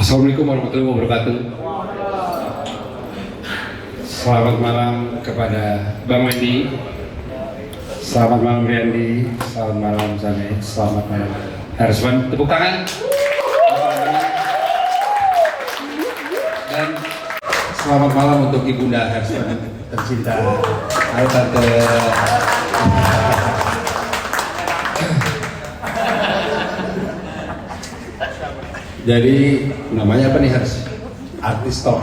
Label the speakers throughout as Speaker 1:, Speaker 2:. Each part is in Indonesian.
Speaker 1: Assalamualaikum warahmatullahi wabarakatuh. Selamat malam kepada Bang Wendy. Selamat malam Riandi. Selamat malam Zane. Selamat malam Hersman. Tepuk tangan. Dan selamat malam untuk Ibunda Hersman tercinta. Hai Tante. Jadi namanya apa nih Hers? Artis Talk.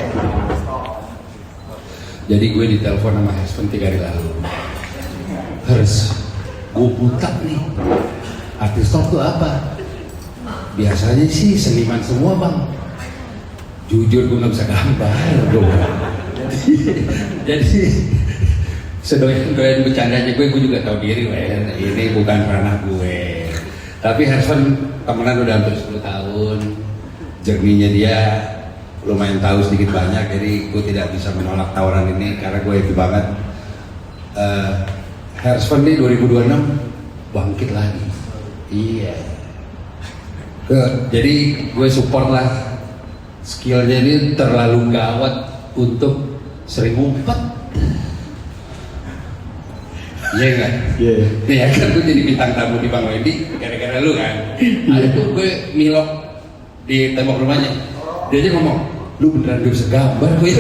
Speaker 1: Jadi gue ditelepon sama Hersman 3 hari lalu. Hers, gue buta nih. Artis Talk tuh apa? Biasanya sih seniman semua bang. Jujur gue nggak bisa gambar dong. Jadi sedoyan bercandanya gue juga tahu diri lah. Ini bukan ranah gue. Tapi Hersman temenan udah hampir 10 tahun. Jerninya dia lumayan tahu sedikit banyak, jadi gue tidak bisa menolak tawaran ini karena gue happy banget. Hersman nih 2026 bangkit lagi. Iya. Jadi gue support lah. Skillnya ini terlalu gawat untuk sering ngumpet. Iya kan? Iya. Ya kan gue jadi bintang tamu di Bang Wendy gara-gara lu kan. Ada tuh gue milok di tembok rumahnya. Dia aja ngomong, lu beneran gak bisa gambar gue.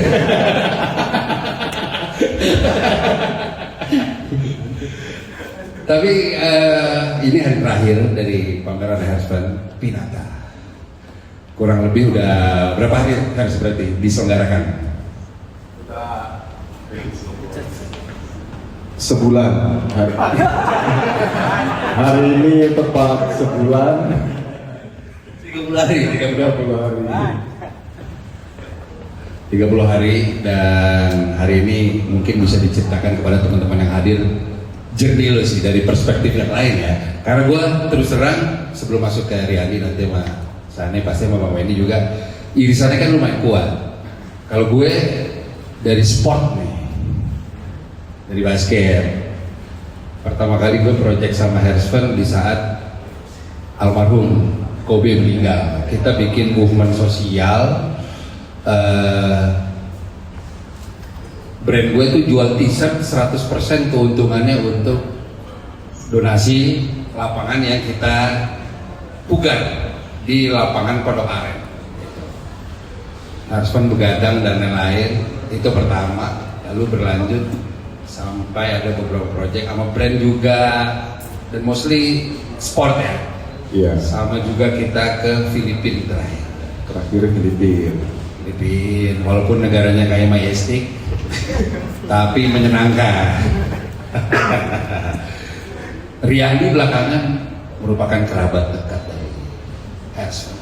Speaker 1: Tapi ini hari terakhir dari pameran Hersman Pinata. Kurang lebih udah berapa hari harus berarti diselenggarakan?
Speaker 2: Sebulan. Hari ini tepat sebulan.
Speaker 1: 30 hari. 30 hari dan hari ini mungkin bisa diceritakan kepada teman-teman yang hadir jernih lo sih dari perspektif yang lain ya. Karena gue terus terang sebelum masuk ke Riani nanti sama Sane pasti sama Bang Wendy juga irisannya kan lumayan kuat. Kalau gue dari sport nih, dari basket. Pertama kali gue project sama Hersman di saat almarhum Kobe meninggal. Kita bikin movement sosial. Brand gue itu jual t-shirt 100% keuntungannya untuk donasi lapangan yang kita pugar di lapangan Pondok Aren. Hersman begadang dan lain-lain itu pertama, lalu berlanjut sampai ada beberapa project sama brand juga dan mostly sport ya.
Speaker 2: Iya.
Speaker 1: Sama juga kita ke Filipina
Speaker 2: Terakhir Filipina,
Speaker 1: walaupun negaranya kayak majestic, tapi menyenangkan. Riandi belakangan merupakan kerabat dekat dari Hersman.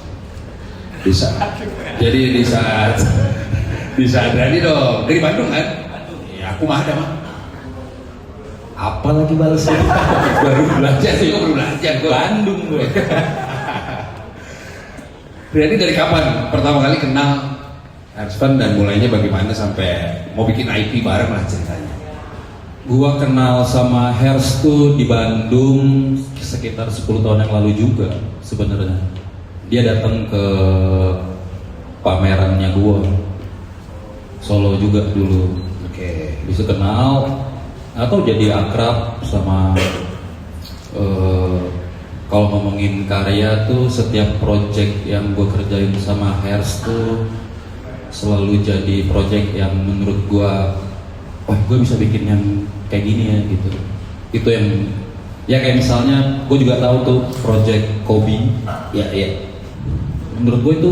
Speaker 1: Jadi di saat Riandi dong dari Bandung kan? Ya aku mah ada mah. Apa lagi balasnya? baru belajar gue Bandung gue. Riandi dari kapan pertama kali kenal Hersman dan mulainya bagaimana sampai mau bikin IP bareng lah ceritanya?
Speaker 3: Gua kenal sama Hers tuh di Bandung sekitar 10 tahun yang lalu juga sebenarnya. Dia datang ke pamerannya gua, Solo juga dulu.
Speaker 1: Oke.
Speaker 3: Bisa kenal atau jadi akrab sama kalau ngomongin karya tuh setiap project yang gua kerjain sama Hers tuh selalu jadi project yang menurut gua, wah gua bisa bikin yang kayak gini ya gitu. Itu yang ya kayak misalnya gua juga tahu tuh project Kobe. Ya. Menurut gua itu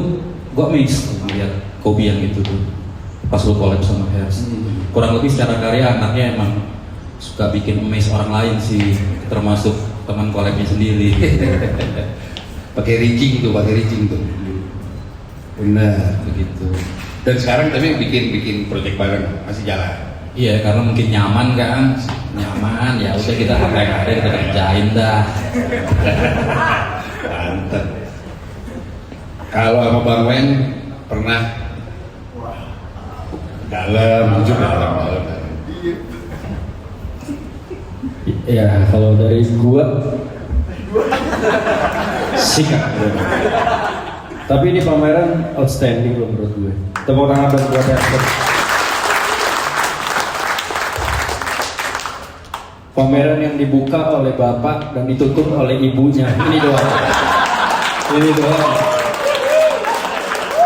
Speaker 3: gua amazed melihat Kobe yang itu tuh pas lu collab sama Hers. Kurang lebih secara karya anaknya emang suka bikin amaze orang lain sih, termasuk teman collabnya sendiri.
Speaker 1: pakai rigging tuh. Benar begitu. Dan sekarang tapi bikin project bareng masih jalan.
Speaker 3: Iya, karena mungkin nyaman kan, ya udah kita apa yang ada kita kerjain dah.
Speaker 1: Mantap. Kalau sama Bang Wen pernah dalam.
Speaker 4: Ya kalau dari gua sikap Tapi ini pameran outstanding loh menurut gue. Tepuk tangan dong buat Herspen. Pameran yang dibuka oleh bapak dan ditutup oleh ibunya. Ini doang. Ini doang.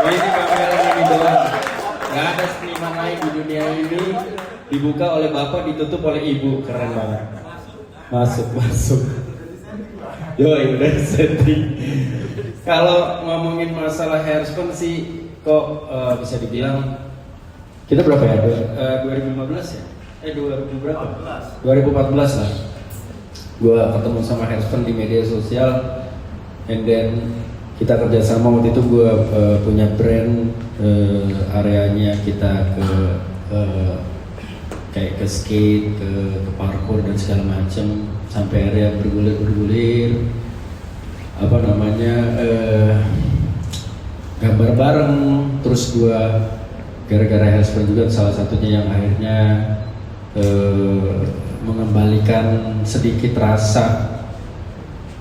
Speaker 4: Ini pameran ini doang. Gak ada seniman lain di dunia ini dibuka oleh bapak, ditutup oleh ibu. Keren banget. Masuk. Yoi, udah setting. Kalau ngomongin masalah Herspen sih, kok bisa dibilang kita berapa ya? 2015 ya? 2000 berapa? 2014 lah. Gua ketemu sama Herspen di media sosial, and then kita kerjasama. Waktu itu gua punya brand, areanya kita ke kayak ke skate, ke parkour dan segala macam, sampai area bergulir apa namanya gambar bareng. Terus gua gara-gara Herspen juga salah satunya yang akhirnya mengembalikan sedikit rasa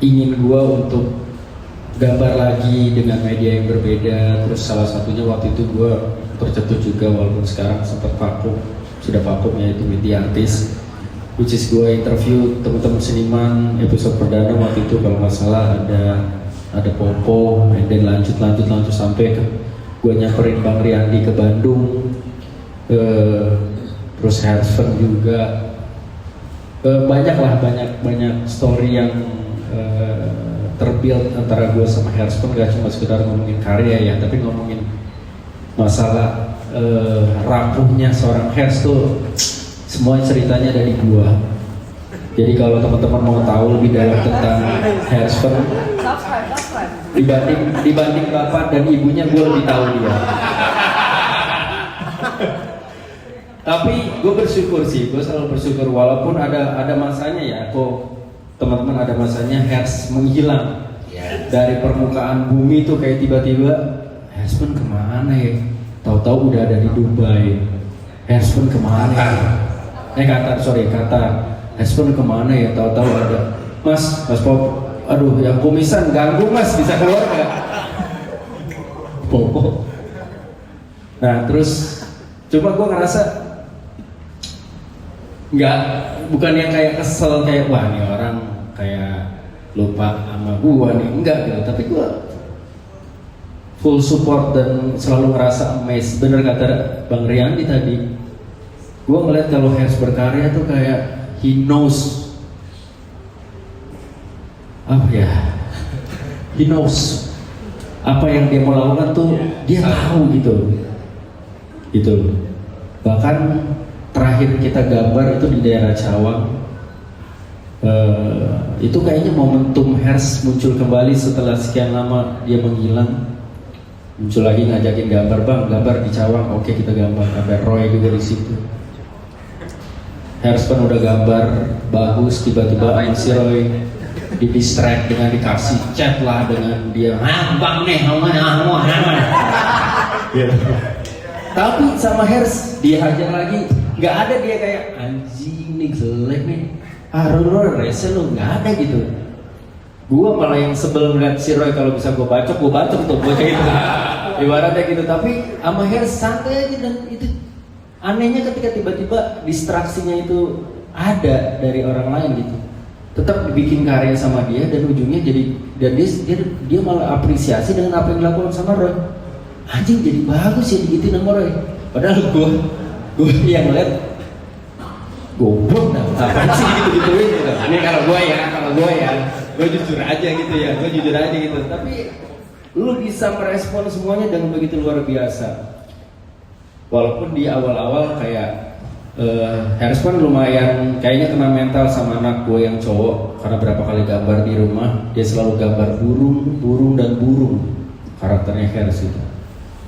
Speaker 4: ingin gua untuk gambar lagi dengan media yang berbeda. Terus salah satunya waktu itu gua tercetus juga, walaupun sekarang sempat sudah vakum, yaitu media artis, which is gue interview teman-teman seniman episode perdana waktu itu kalau nggak salah ada Popo, and then lanjut sampai ke gue nyamperin Bang Riyandi ke Bandung, terus Herspen juga, banyak story yang terbuild antara gue sama Herspen. Gak cuma sekedar ngomongin karya ya, tapi ngomongin masalah rapuhnya seorang Hers tuh semua ceritanya dari gua. Jadi kalau teman-teman mau tahu lebih dalam tentang Herspen, dibanding bapak dan ibunya, gua lebih tahu dia. Tapi gue bersyukur sih, gue selalu bersyukur walaupun ada masanya ya, kok teman-teman, ada masanya Hers menghilang dari permukaan bumi tuh, kayak tiba-tiba Herspen kemana ya? Tahu-tahu udah ada di Dubai. Herspen kemana ya? Qatar. Herspen kemana ya? Tahu-tahu ada. Mas Pop, aduh yang kumisan ganggu mas, bisa keluar nggak? Popo. Nah terus coba gue ngerasa bukan yang kayak kesel, kayak wah nih orang kayak lupa sama gue nih, enggak gitu. Tapi gue full support dan selalu ngerasa amazed. Bener kata Bang Riyandi tadi, gue ngeliat kalau Hers berkarya tuh kayak he knows he knows apa yang dia mau lakukan tuh, dia tahu gitu. Bahkan terakhir kita gambar itu di daerah Cawang, itu kayaknya momentum Hers muncul kembali setelah sekian lama dia menghilang. Muncul lagi ngajakin gambar di Cawang. Oke, kita gambar. Ada Roy juga di situ. Herspen udah gambar bagus, tiba-tiba si Roy di distract dengan dikasih chat lah dengan dia, bang nih, tapi sama Hers dia hajar lagi. Nggak ada dia kayak anjing nih jelek nih, rese lu, nggak ada gitu. Gua malah yang sebel ngeliat si Roy, kalau bisa gue bacok tuh bocah itu. Ibaratnya gitu. Tapi sama Hers santai aja, dan itu anehnya ketika tiba-tiba distraksinya itu ada dari orang lain gitu. Tetap dibikin karya sama dia, dan ujungnya jadi, dan dia malah apresiasi dengan apa yang dilakukan sama Roy. Anjing jadi bagus ya digituin sama Roy. Padahal gue yang ngeliat goblok dah, apaan sih gitu-gituin gitu. Ini kalau gue ya, gue jujur aja gitu. Tapi lu bisa merespon semuanya dengan begitu luar biasa. Walaupun di awal-awal kayak Herspen lumayan kayaknya kena mental sama anak gue yang cowok, karena berapa kali gambar di rumah dia selalu gambar burung dan burung karakternya Hers itu.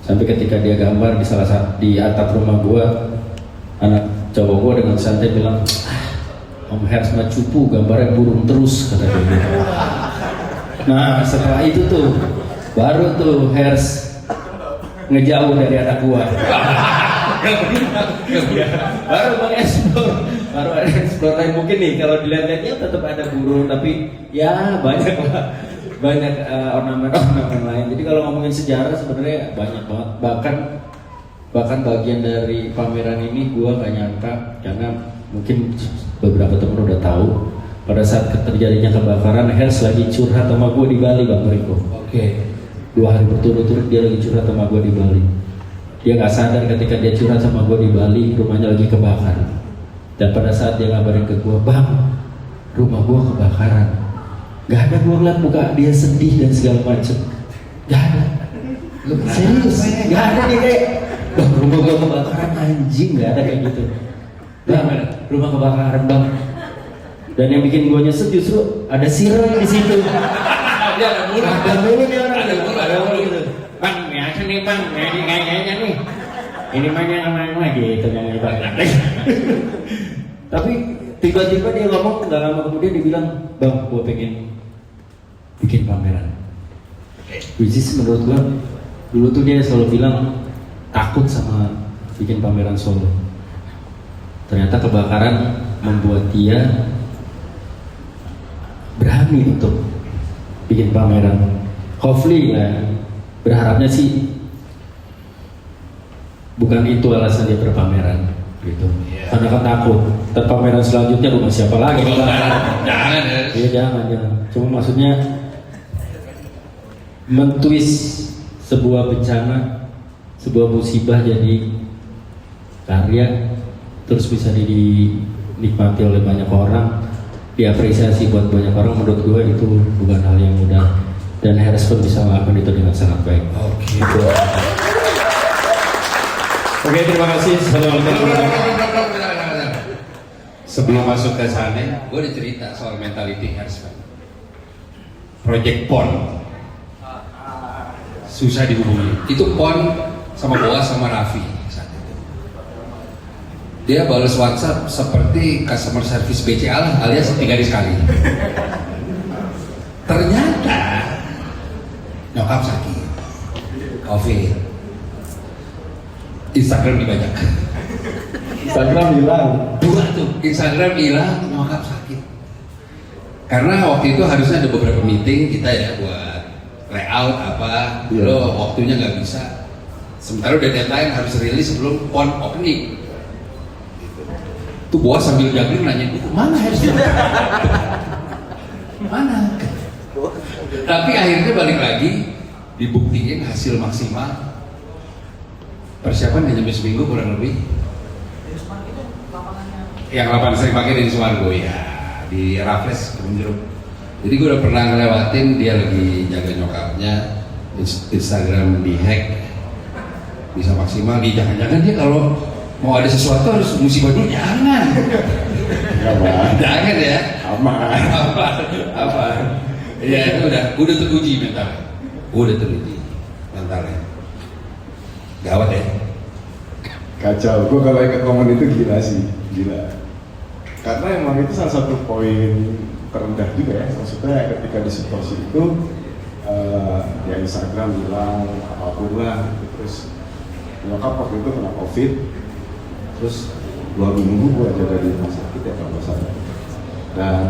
Speaker 4: Sampai ketika dia gambar di atap rumah gue, anak cowok gue dengan santai bilang, Om Hers mah cupu, gambarnya burung terus, kata dia. Nah setelah itu tuh baru tuh Hers ngejauh dari anak gue. Baru mengeksplor lain. Mungkin nih kalau dilihat-lihatnya tetap ada burung, tapi ya banyak lah banyak ornamen lain. Jadi kalau ngomongin sejarah sebenarnya banyak banget. Bahkan bagian dari pameran ini gue gak nyangka, karena mungkin beberapa teman udah tahu pada saat terjadinya kebakaran, Hers lagi curhat sama gue di Bali, Bang Riko.
Speaker 1: Oke.
Speaker 4: 2 hari berturut-turut dia lagi curhat sama gue di Bali. Dia nggak sadar ketika dia curhat sama gue di Bali, rumahnya lagi kebakaran. Dan pada saat dia ngabarin ke gue, bang, rumah gue kebakaran. Gak ada gue ngeliat muka dia sedih dan segala macem. Gak ada. Serius, gak ada dia kayak, bang, rumah gue kebakaran, anjing, gak ada kayak gitu. Bang, rumah kebakaran bang. Dan yang bikin gue nyesel justru ada Sireng di situ. Ada mulu nih orang. Ada mulu gitu. Bang, biasa nih bang, kayaknya nih. Ini mainnya sama gitu yang hebat. Tapi tiba-tiba dia ngomong, nggak lama kemudian dia bilang, bang, gue pengen bikin pameran. Which is menurut gue, dulu tuh dia selalu bilang takut sama bikin pameran solo. Ternyata kebakaran membuat dia berani untuk bikin pameran. Hopefully ya, berharapnya sih bukan itu alasan dia berpameran gitu. Karena kan takut, dan pameran selanjutnya rumah siapa lagi?
Speaker 1: Jangan ya.
Speaker 4: Iya jangan. Cuma maksudnya mentwist sebuah bencana, sebuah musibah jadi karya, terus bisa dinikmati oleh banyak orang, diapresiasi buat banyak orang. Menurut gue itu bukan hal yang mudah, dan Hers pun bisa melakukan itu dengan sangat baik.
Speaker 1: Oke.
Speaker 4: Oke, terima kasih.
Speaker 1: Sebelum masuk ke sana, gue udah cerita soal mentality Hers. Project PON susah dihubungi. Itu PON sama Boas sama Raffi saat itu. Dia balas WhatsApp seperti customer service BCA alias 3 hari sekali. Ternyata nyokap sakit, COVID, Instagram dibajak.
Speaker 2: Instagram hilang.
Speaker 1: 2 tuh, Instagram hilang, nyokap sakit. Karena waktu itu harusnya ada beberapa meeting kita ya buat layout apa,
Speaker 2: Iya.
Speaker 1: lo waktunya nggak bisa. Sementara udah deadline harus rilis sebelum PON opening. Tuh Boas sambil juggling nanya, mana harusnya? Mana? Tapi akhirnya balik lagi, dibuktiin hasil maksimal. Persiapan hanya seminggu kurang lebih. Yang lapangan sering pakai di Sumargo ya, di Raffles Kebun Jeruk. Jadi gue udah pernah ngelewatin dia lagi jaga nyokapnya, Instagram dihack, bisa maksimal. Jangan-jangan dia kalau mau ada sesuatu harus musibah dulu, jangan. Jangan ya.
Speaker 2: Aman.
Speaker 1: Apa? Ya itu udah teruji mentalnya. Udah teruji mentalnya. Gawat ya.
Speaker 2: Kacau. Gue kalau ikut momen itu gila sih, gila. Karena emang itu salah satu poin terendah juga ya. Maksudnya ketika di situasi itu ya Instagram bilang apapun lah, terus nyokap waktu itu kena COVID, terus 2 minggu gue aja dari rumah sakit ya kalau nggak salah. Dan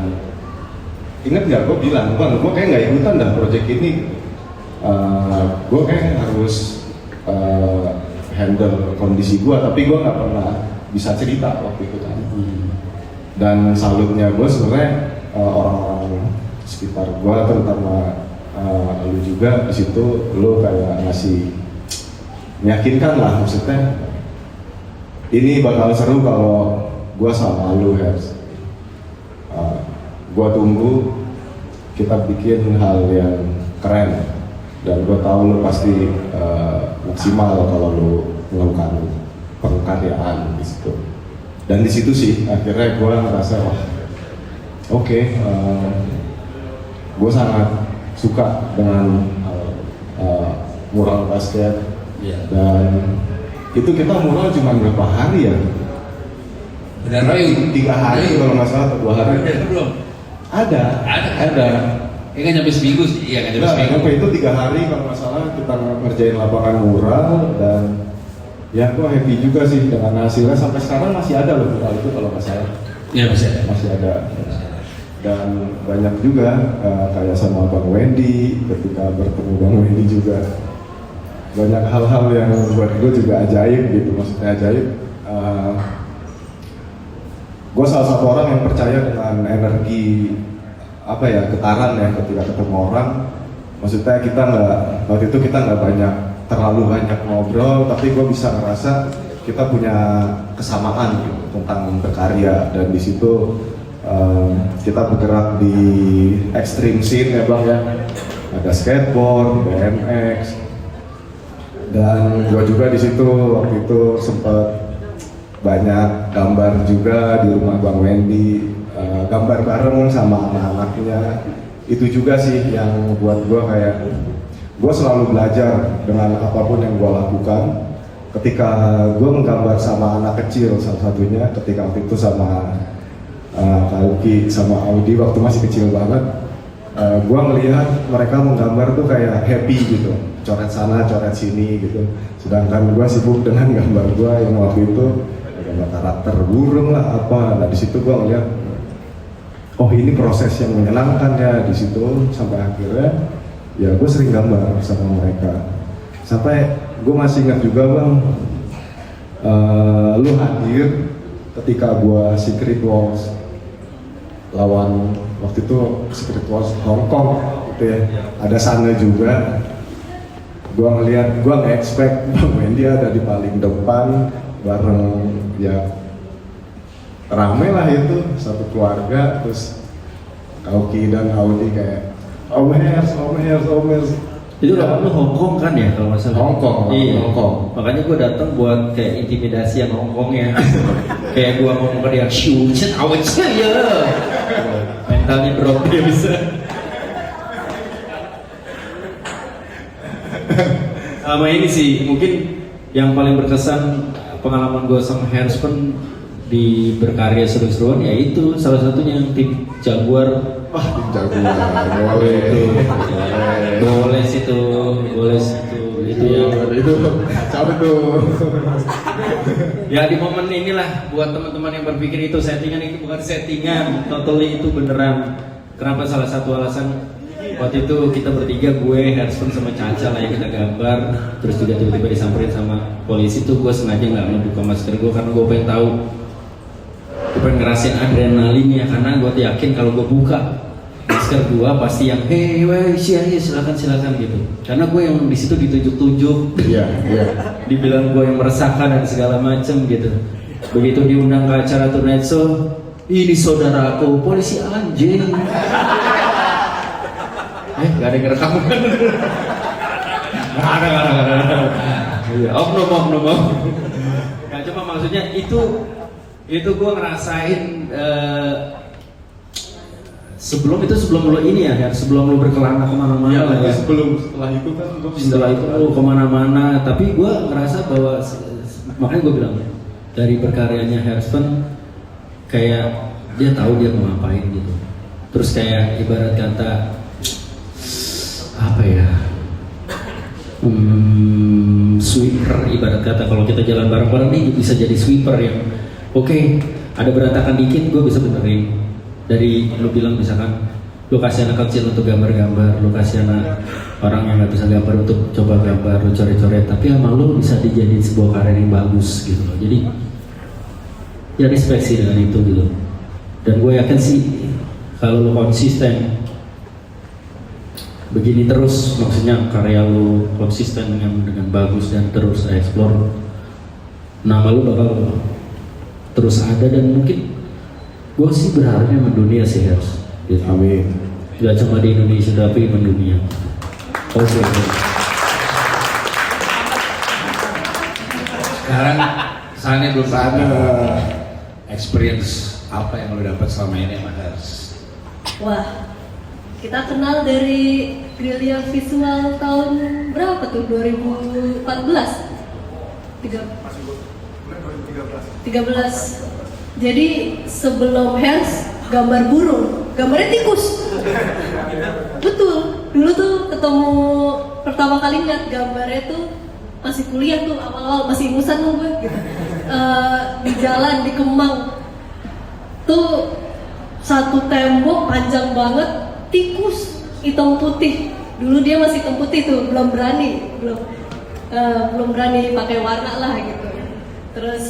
Speaker 2: ingat nggak, gue bilang, bang, gue kayak nggak ikutan dah project ini. Gue kayak harus handle kondisi gue, tapi gue nggak pernah bisa cerita waktu itu kan. Dan salutnya gue sebenarnya orang-orang sekitar gue, terutama lu juga di situ, lu kayak ngasih meyakinkan lah, maksudnya ini bakal seru kalau gue sama lu Hers. Gue tunggu kita bikin hal yang keren, dan gue tahu lu pasti maksimal kalau lu melakukan pengkaryaan di situ. Dan di situ sih akhirnya gue ngerasa oke, gue sangat suka dengan mural basket. Dan itu kita mural cuma berapa hari ya?
Speaker 1: Benar Rayu.
Speaker 2: 3 hari kalau nggak salah, atau 2 hari.
Speaker 1: Belum.
Speaker 2: Ada.
Speaker 1: Ini nggak nyampe seminggu sih, iya nggak nyampe
Speaker 2: Nah,
Speaker 1: seminggu.
Speaker 2: sampai itu 3 hari kalau nggak salah kita ngerjain lapangan mural, dan ya aku happy juga sih dengan hasilnya. Sampai sekarang masih ada loh mural itu kalau nggak salah.
Speaker 1: Iya masih ada.
Speaker 2: Masih ada. Dan banyak juga kayak sama Bang Wendy, ketika bertemu Bang Wendy juga banyak hal-hal yang buat gue juga ajaib gitu, maksudnya ajaib. Gue salah satu orang yang percaya dengan energi apa ya, getaran ya ketika ketemu orang. Maksudnya kita waktu itu kita nggak terlalu banyak ngobrol, tapi gue bisa ngerasa kita punya kesamaan gitu, tentang berkarya, dan di situ kita bergerak di extreme scene ya Bang ya, ada skateboard, BMX, dan gue juga di situ waktu itu sempat banyak gambar juga di rumah Bang Wendy, gambar bareng sama anak-anaknya. Itu juga sih yang buat gue kayak, gue selalu belajar dengan apapun yang gue lakukan. Ketika gue menggambar sama anak kecil, salah satunya ketika waktu itu sama Kauki sama Audi waktu masih kecil banget, gue melihat mereka menggambar tuh kayak happy gitu, coret sana coret sini gitu, sedangkan gue sibuk dengan gambar gue yang waktu itu gambar karakter burung lah apa. Nah di situ gue ngeliat, oh ini proses yang menyenangkan ya di situ, sampai akhirnya ya gue sering gambar sama mereka. Sampai gue masih ingat juga Bang, lu hadir ketika gue Secret Wars lawan waktu itu Secret Wars Hong Kong gitu ya, ada sana juga. Gue ngeliat, gue nggak expect Bang Wendy ada di paling depan bareng ya, rame lah itu satu keluarga. Terus Kauki dan Audi kayak Omers.
Speaker 4: Itu lu Hong Kong kan ya kalau nggak salah?
Speaker 2: Hong Kong.
Speaker 4: Makanya gue datang buat kayak intimidasi yang Hong Kong ya. Kayak gue ngomong ke dia, "Shoo, chen, awet ya." Mentalnya drop dia bisa. Sama ini sih, mungkin yang paling berkesan pengalaman gue sama Hairspun di berkarya seru-seruan, ya itu salah satunya yang tim Jaguar.
Speaker 2: Wah, tim Jaguar, boleh situ itu ya, itu kacau tuh.
Speaker 4: Ya di momen inilah buat teman-teman yang berpikir itu settingan, itu bukan settingan, totally itu beneran. Kenapa? Salah satu alasan waktu itu kita bertiga, gue, Hairspun sama Caca lah yang kita gambar, terus juga tiba-tiba disamperin sama polisi tuh. Gue sengaja nggak membuka masker gue karena gue pengen tahu, gue pengen ngerasain adrenalinnya, karena gue yakin kalau gue buka masker gue pasti yang hey silakan gitu, karena gue yang di situ ditunjuk-tunjuk, dibilang gue yang meresahkan dan segala macem gitu. Begitu diundang ke acara Tonight Show, ini saudaraku polisi anjing. Gak ada yang ngerekam kan? Gak ada. Oknum. Nah, cuma maksudnya itu gue ngerasain sebelum lo ini ya, sebelum lo berkelana kemana-mana lah ya.
Speaker 2: Setelah itu kan
Speaker 4: setelah itu lo kemana-mana, tapi gue ngerasa bahwa makanya gue bilang dari berkaryanya Hairspun kayak dia tahu dia mau ngapain gitu. Terus kayak ibarat kata apa ya, sweeper ibarat kata, kalau kita jalan bareng-bareng nih bisa jadi sweeper yang oke, ada berantakan dikit gue bisa benerin. Dari lu bilang misalkan lu kasih anak kecil untuk gambar-gambar, lu kasih anak orang yang nggak bisa gambar untuk coba gambar, lu coret-coret, tapi sama lu bisa dijadiin sebuah karya yang bagus gitu loh. Jadi ya respect sih dengan itu gitu. Dan gue yakin sih kalau lu konsisten begini terus, maksudnya karya lu konsisten dengan bagus dan terus explore, nama lu bakal terus ada, dan mungkin gue sih berharapnya mendunia sih harus gitu.
Speaker 2: Amin.
Speaker 4: Gak cuma di Indonesia tapi mendunia. Oke.
Speaker 1: Sekarang Sane belum ada experience apa yang lo dapat selama ini sama Hers?
Speaker 5: Wah, kita kenal dari Gerilya Visual tahun berapa tuh? 2014? 13. Jadi sebelum Hers gambar burung, gambarnya tikus. Betul, dulu tuh ketemu pertama kali lihat gambarnya tuh masih kuliah tuh, awal-awal masih ingusan tuh gue gitu. Di jalan di Kemang tuh satu tembok panjang banget, tikus hitam putih. Dulu dia masih hitam putih tuh, belum berani pakai warna lah gitu. Terus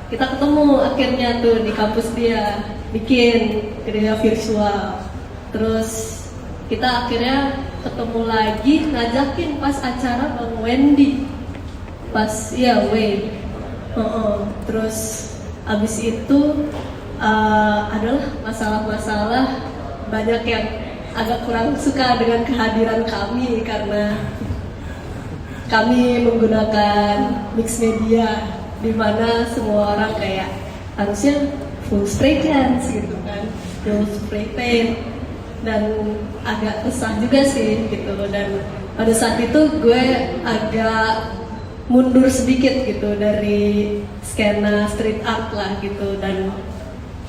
Speaker 5: kita ketemu akhirnya tuh di kampus dia, bikin kerja virtual. Terus kita akhirnya ketemu lagi, ngajakin pas acara Bang Wendy, pas ya Wayne. Terus abis itu adalah masalah-masalah banyak yang agak kurang suka dengan kehadiran kami karena kami menggunakan mix media di mana semua orang kayak harusnya full spray cans gitu kan, full spray paint, dan agak kesah juga sih gitu. Dan pada saat itu gue agak mundur sedikit gitu dari skena street art lah gitu, dan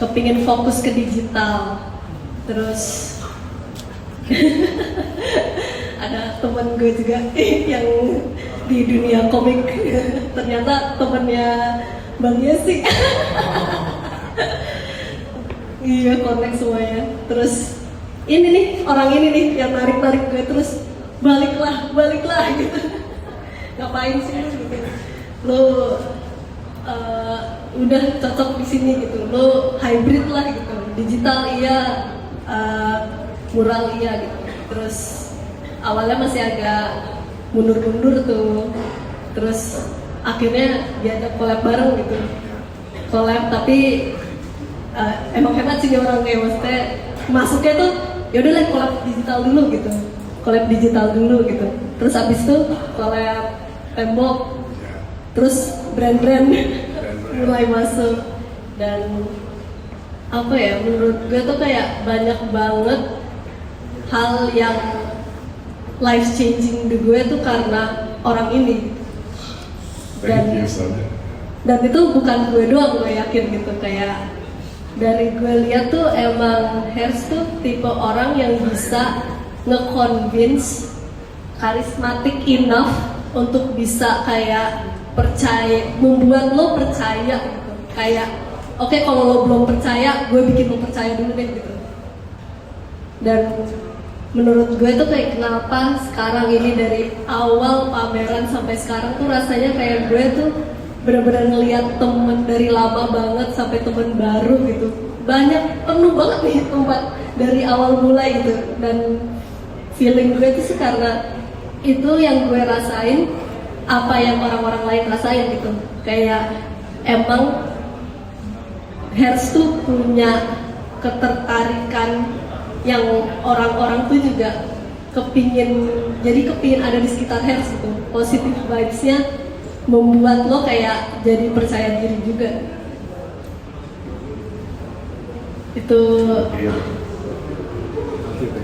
Speaker 5: kepingin fokus ke digital. Terus ada temen gue juga yang di dunia komik, ternyata temennya Bang Yesi. Iya, connect semuanya. Terus ini nih, orang ini nih yang narik-narik gue terus baliklah gitu. Ngapain sih lu gitu? Lo udah cocok di sini gitu. Lo hybrid lah gitu. Digital iya, mural iya gitu. Terus awalnya masih agak mundur-mundur tuh. Terus akhirnya diajak collab bareng gitu. Collab tapi emang hebat sih dia orang, kayak maksudnya masuknya tuh yaudah lah collab digital dulu gitu. Collab digital dulu gitu. Terus abis itu collab tembok. Terus brand-brand mulai masuk. Dan apa ya, menurut gue tuh kayak banyak banget hal yang life changing di gue tuh karena orang ini. Dan itu bukan gue doang, gue yakin gitu. Kayak dari gue lihat tuh emang Hers tuh tipe orang yang bisa nge-convince, karismatik enough untuk bisa kayak percaya, membuat lo percaya gitu. Kayak oke, kalau lo belum percaya, gue bikin lo percaya dulu deh gitu. Dan menurut gue tuh kayak kenapa sekarang ini dari awal pameran sampai sekarang tuh rasanya kayak gue tuh benar-benar ngelihat temen dari lama banget sampai temen baru gitu. Banyak, penuh banget nih tempat dari awal mulai gitu. Dan feeling gue tuh sih karena itu yang gue rasain, apa yang orang-orang lain rasain gitu. Kayak emang Hers tuh punya ketertarikan yang orang-orang tuh juga kepingin ada di sekitar Hers gitu. Positive vibes-nya membuat lo kayak jadi percaya diri juga. Itu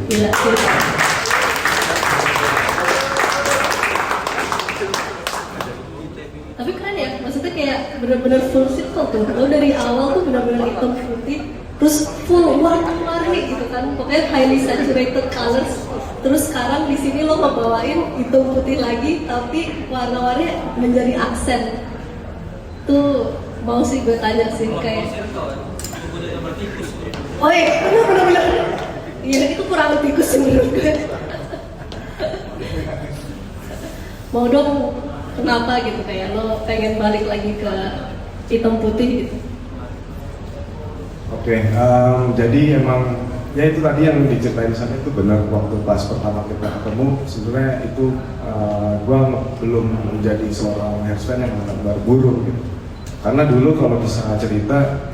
Speaker 5: gila sih. Tapi keren ya, maksudnya kayak bener-bener full circle tuh. Lo dari awal tuh bener-bener hitam putih, terus full warna-warni gitu kan, pokoknya highly saturated colors. Terus sekarang di sini lo ngebawain hitam putih lagi, tapi warna-warni menjadi aksen. Tuh mau sih gue tanya sih kayak, oh iya, bener-bener. Iya, itu kurang tikus sih menurut gue. Mau dong, kenapa gitu, kayak lo pengen balik lagi ke hitam putih gitu?
Speaker 2: Oke, jadi emang ya itu tadi yang diceritain sana itu benar. Waktu pas pertama kita ketemu, sebenarnya itu gue belum menjadi seorang hairspan yang gambar burung gitu. Karena dulu kalau bisa cerita,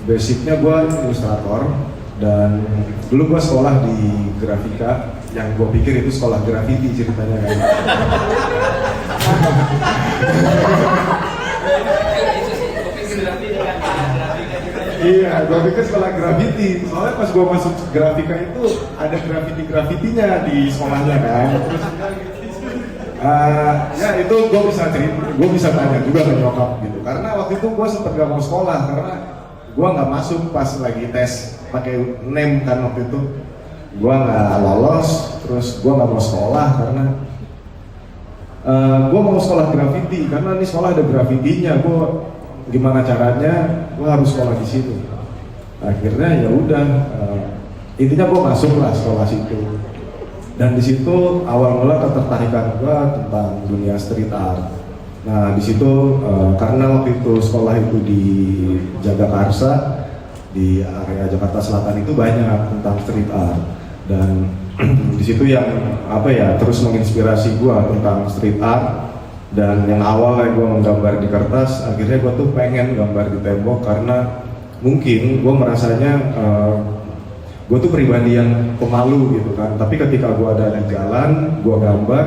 Speaker 2: basicnya gue ilustrator, dan dulu gue sekolah di grafika, yang gue pikir itu sekolah graffiti ceritanya kan. Iya, gue pikir sekolah graffiti. Soalnya pas gue masuk grafika itu ada grafitinya di sekolahnya kan. Terus, ya itu gue bisa tanya juga ke nyokap gitu. Karena waktu itu gue sempet gak mau sekolah karena gue nggak masuk pas lagi tes pakai name kan waktu itu. Gue nggak lolos, terus gue nggak mau sekolah karena gue mau sekolah graffiti karena ini sekolah ada grafitinya. Gue gimana caranya gue harus sekolah di situ. akhirnya ya udah, intinya gue masuk lah sekolah situ. Dan di situ awal mula ketertarikan gue tentang dunia street art. Nah di situ karena waktu itu sekolah itu di Jagakarsa, di area Jakarta Selatan itu banyak tentang street art, dan di situ yang terus menginspirasi gue tentang street art. Dan yang awalnya gue menggambar di kertas, akhirnya gue tuh pengen gambar di tembok karena mungkin gue merasanya gue tuh pribadi yang pemalu gitu kan, tapi ketika gue ada di jalan, gue gambar,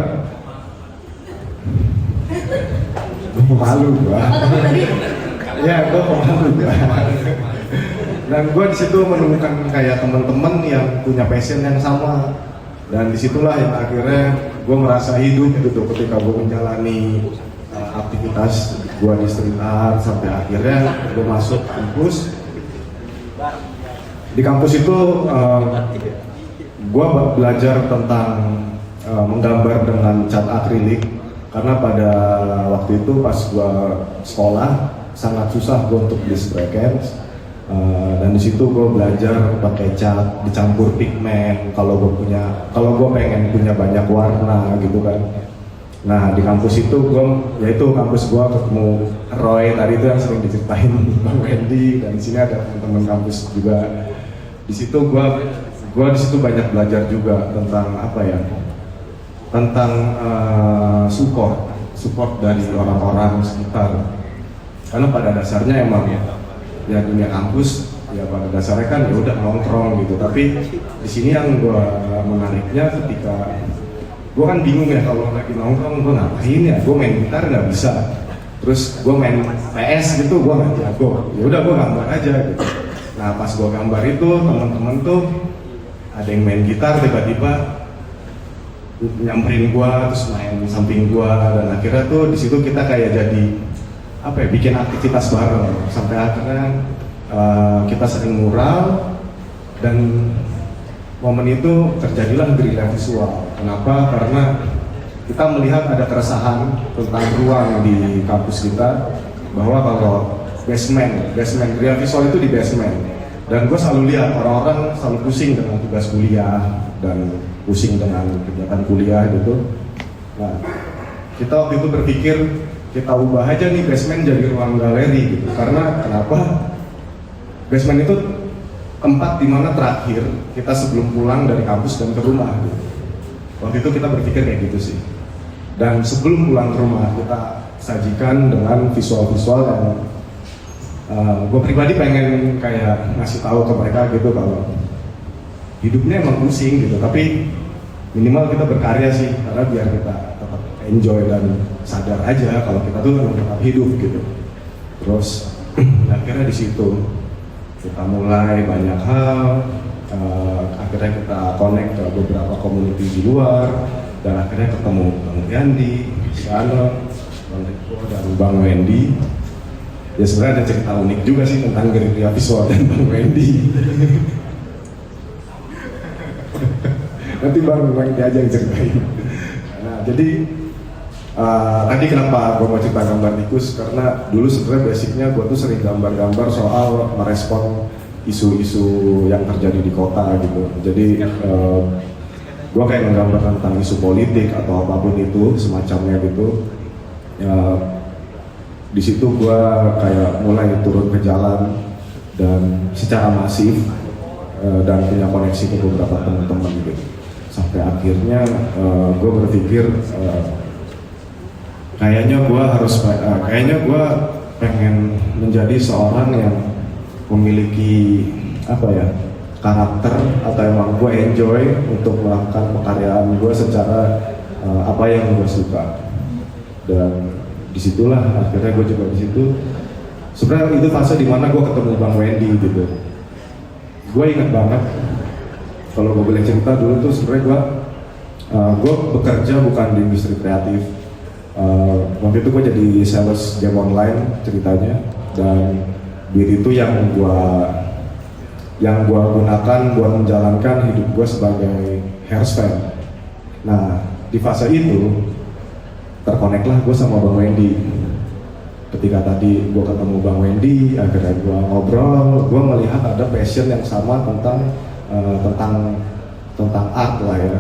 Speaker 2: gue pemalu gue. Ya, gue pemalu gue. Dan gue di situ menemukan kayak teman-teman yang punya passion yang sama, dan disitulah yang akhirnya gue merasa hidup gitu ketika gue menjalani aktivitas gue di street art sampai akhirnya gue masuk kampus. Di kampus itu gue belajar tentang menggambar dengan cat akrilik, karena pada waktu itu pas gue sekolah sangat susah gue untuk beli spray cans, dan di situ gue belajar pakai cat dicampur pigmen kalau gue pengen punya banyak warna gitu kan. Nah di kampus itu kampus gue ketemu Roy tadi itu yang sering diceritain Bang Wendy, dan di sini ada teman-teman kampus juga. Di situ gue di situ banyak belajar juga tentang tentang support dari orang-orang sekitar, karena pada dasarnya emang ya dunia kampus ya pada dasarnya kan ya udah nongkrong gitu, tapi di sini yang gue menariknya ketika gue kan bingung ya kalau lagi nongkrong gue ngapain ya, gue main gitar nggak bisa, terus gue main PS gitu gue nggak jago, ya udah gue gambar aja gitu. Nah pas gue gambar itu teman-teman tuh ada yang main gitar tiba-tiba nyamperin gue terus main di samping gue, dan akhirnya tuh di situ kita kayak jadi bikin aktivitas bareng sampai akhirnya kita sering mural, dan momen itu terjadilah gerilya visual. Kenapa? Karena kita melihat ada keresahan tentang ruang di kampus kita, bahwa kalau basement gerilya visual itu di basement, dan gue selalu lihat orang-orang selalu pusing dengan tugas kuliah dan pusing dengan kegiatan kuliah gitu. Nah kita waktu itu berpikir kita ubah aja nih basement jadi ruang galeri gitu, karena kenapa? Basement itu tempat dimana terakhir kita sebelum pulang dari kampus dan ke rumah gitu. Waktu itu kita berpikir kayak gitu sih, dan sebelum pulang ke rumah kita sajikan dengan visual-visual yang gue pribadi pengen kayak ngasih tahu ke mereka gitu kalau hidupnya emang pusing gitu, tapi minimal kita berkarya sih, karena biar kita tetap enjoy dan sadar aja kalau kita tuh tetap hidup gitu. Terus akhirnya di situ kita mulai banyak hal, akhirnya kita connect ke beberapa community di luar, dan akhirnya ketemu Bang Yandi, Siano, Bang Riko, dan Bang Wendy. Ya sebenarnya ada cerita unik juga sih tentang gerilya visual dan Bang Wendy. Nanti Bang Wendy aja yang ceritain. Nah jadi tadi kenapa gue mau cerita gambar tikus, karena dulu sebenarnya basicnya gue tuh sering gambar-gambar soal merespon isu-isu yang terjadi di kota gitu. Jadi gue kayak menggambar tentang isu politik atau apapun itu semacamnya gitu. Di situ gue kayak mulai turun ke jalan dan secara masif dan punya koneksi ke beberapa teman-teman gitu. Sampai akhirnya gue berpikir kayaknya gue pengen menjadi seorang yang memiliki karakter, atau emang gue enjoy untuk melakukan pekerjaan gue secara apa yang gue suka. Dan disitulah akhirnya gue coba di situ. Sebenarnya itu fase dimana gue ketemu Bang Wendy gitu. Gue inget banget, kalau gue boleh cerita dulu tuh sebenarnya gue bekerja bukan di industri kreatif. Waktu itu gue jadi sales game online ceritanya, dan duit itu yang gue gunakan buat menjalankan hidup gue sebagai hairstyle. Nah di fase itu terkoneklah gue sama Bang Wendy. ketika tadi gue ketemu Bang Wendy, akhirnya gue ngobrol, gue melihat ada passion yang sama tentang art lah ya.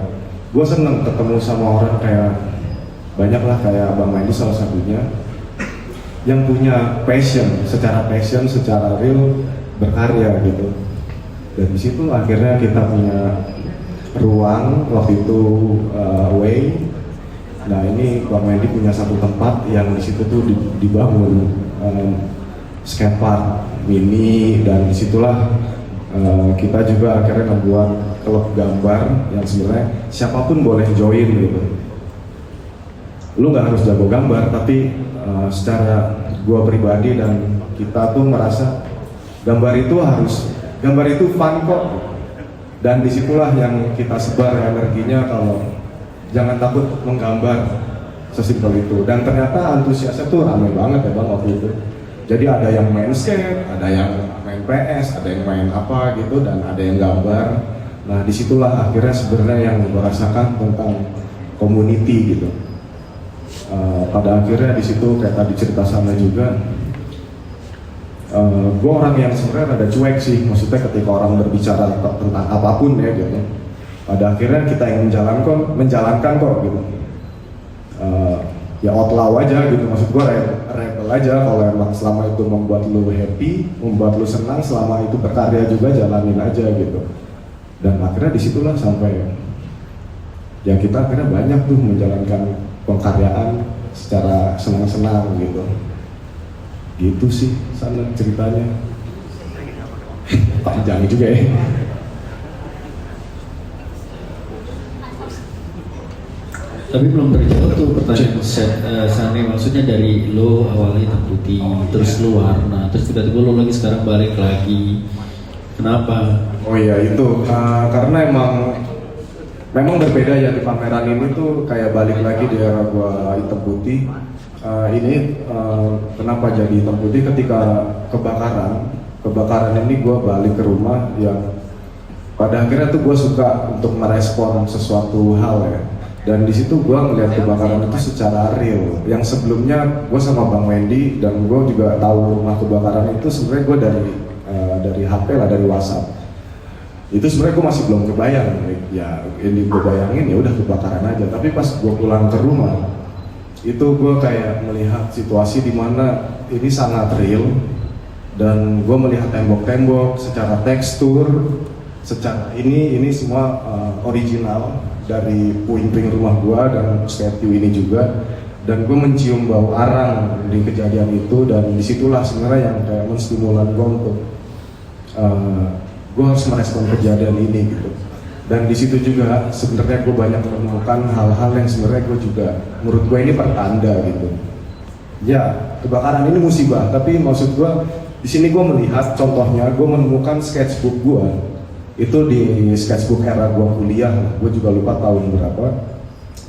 Speaker 2: Gue seneng ketemu sama orang kayak banyak lah, kayak Bang Wendy salah satunya yang punya passion secara real berkarya gitu. Dan di situ akhirnya kita punya ruang waktu itu Way. Nah ini Bang Wendy punya satu tempat yang di situ tuh dibangun skatepark mini, dan disitulah kita juga akhirnya membuat klub gambar yang sebenarnya siapapun boleh join gitu. Lu nggak harus jago gambar, tapi secara gua pribadi dan kita tuh merasa gambar itu fun kok. Dan disitulah yang kita sebar energinya, kalau jangan takut menggambar, sesimpel itu. Dan ternyata antusiasnya tuh ramai banget ya Bang waktu itu. Jadi ada yang main skate, ada yang main PS, ada yang main apa gitu, dan ada yang gambar. Nah disitulah akhirnya sebenarnya yang gue rasakan tentang community gitu. Pada akhirnya di situ kayak tadi cerita sana juga, gue orang yang sebenarnya rada cuek sih, maksudnya ketika orang berbicara tentang apapun ya gitu. Pada akhirnya kita yang menjalankan kok gitu. Ya outlaw aja gitu, maksud gue rebel aja. Kalau emang selama itu membuat lu happy, membuat lu senang, selama itu berkarya juga jalanin aja gitu. Dan akhirnya disitulah sampai ya kita akhirnya banyak tuh menjalankan pengkaryaan secara senang-senang gitu. Gitu sih sana ceritanya. Panjang juga ya.
Speaker 4: Tapi belum terjawab tuh pertanyaan Sane, maksudnya dari lo awalnya hitam putih, terus lo warna, terus tiba-tiba lo lagi sekarang balik lagi. Kenapa?
Speaker 2: Oh iya itu karena memang berbeda ya di pameran ini tuh, kayak balik lagi di era gua hitam putih. Kenapa jadi hitam putih ketika kebakaran ini gua balik ke rumah yang pada akhirnya tuh gua suka untuk merespon sesuatu hal ya. Dan di situ gue ngeliat kebakaran itu secara real. Yang sebelumnya gue sama Bang Wendy dan gue juga tahu rumah kebakaran itu sebenarnya gue dari HP lah, dari WhatsApp. Itu sebenarnya gue masih belum kebayang. Ya ini gue bayangin ya udah kebakaran aja. Tapi pas gue pulang ke rumah, itu gue kayak melihat situasi di mana ini sangat real. Dan gue melihat tembok-tembok secara tekstur, secara ini semua original dari puing-puing rumah gua dan statue ini juga. Dan gue mencium bau arang di kejadian itu, dan disitulah sebenarnya yang kayak menstimulan gue untuk gue harus merespon kejadian ini gitu. Dan di situ juga sebenarnya gue banyak menemukan hal-hal yang sebenarnya gue juga menurut gue ini pertanda gitu. Ya kebakaran ini musibah, tapi maksud gue di sini gue melihat contohnya, gue menemukan sketchbook gue itu di sketchbook era gue kuliah, gue juga lupa tahun berapa.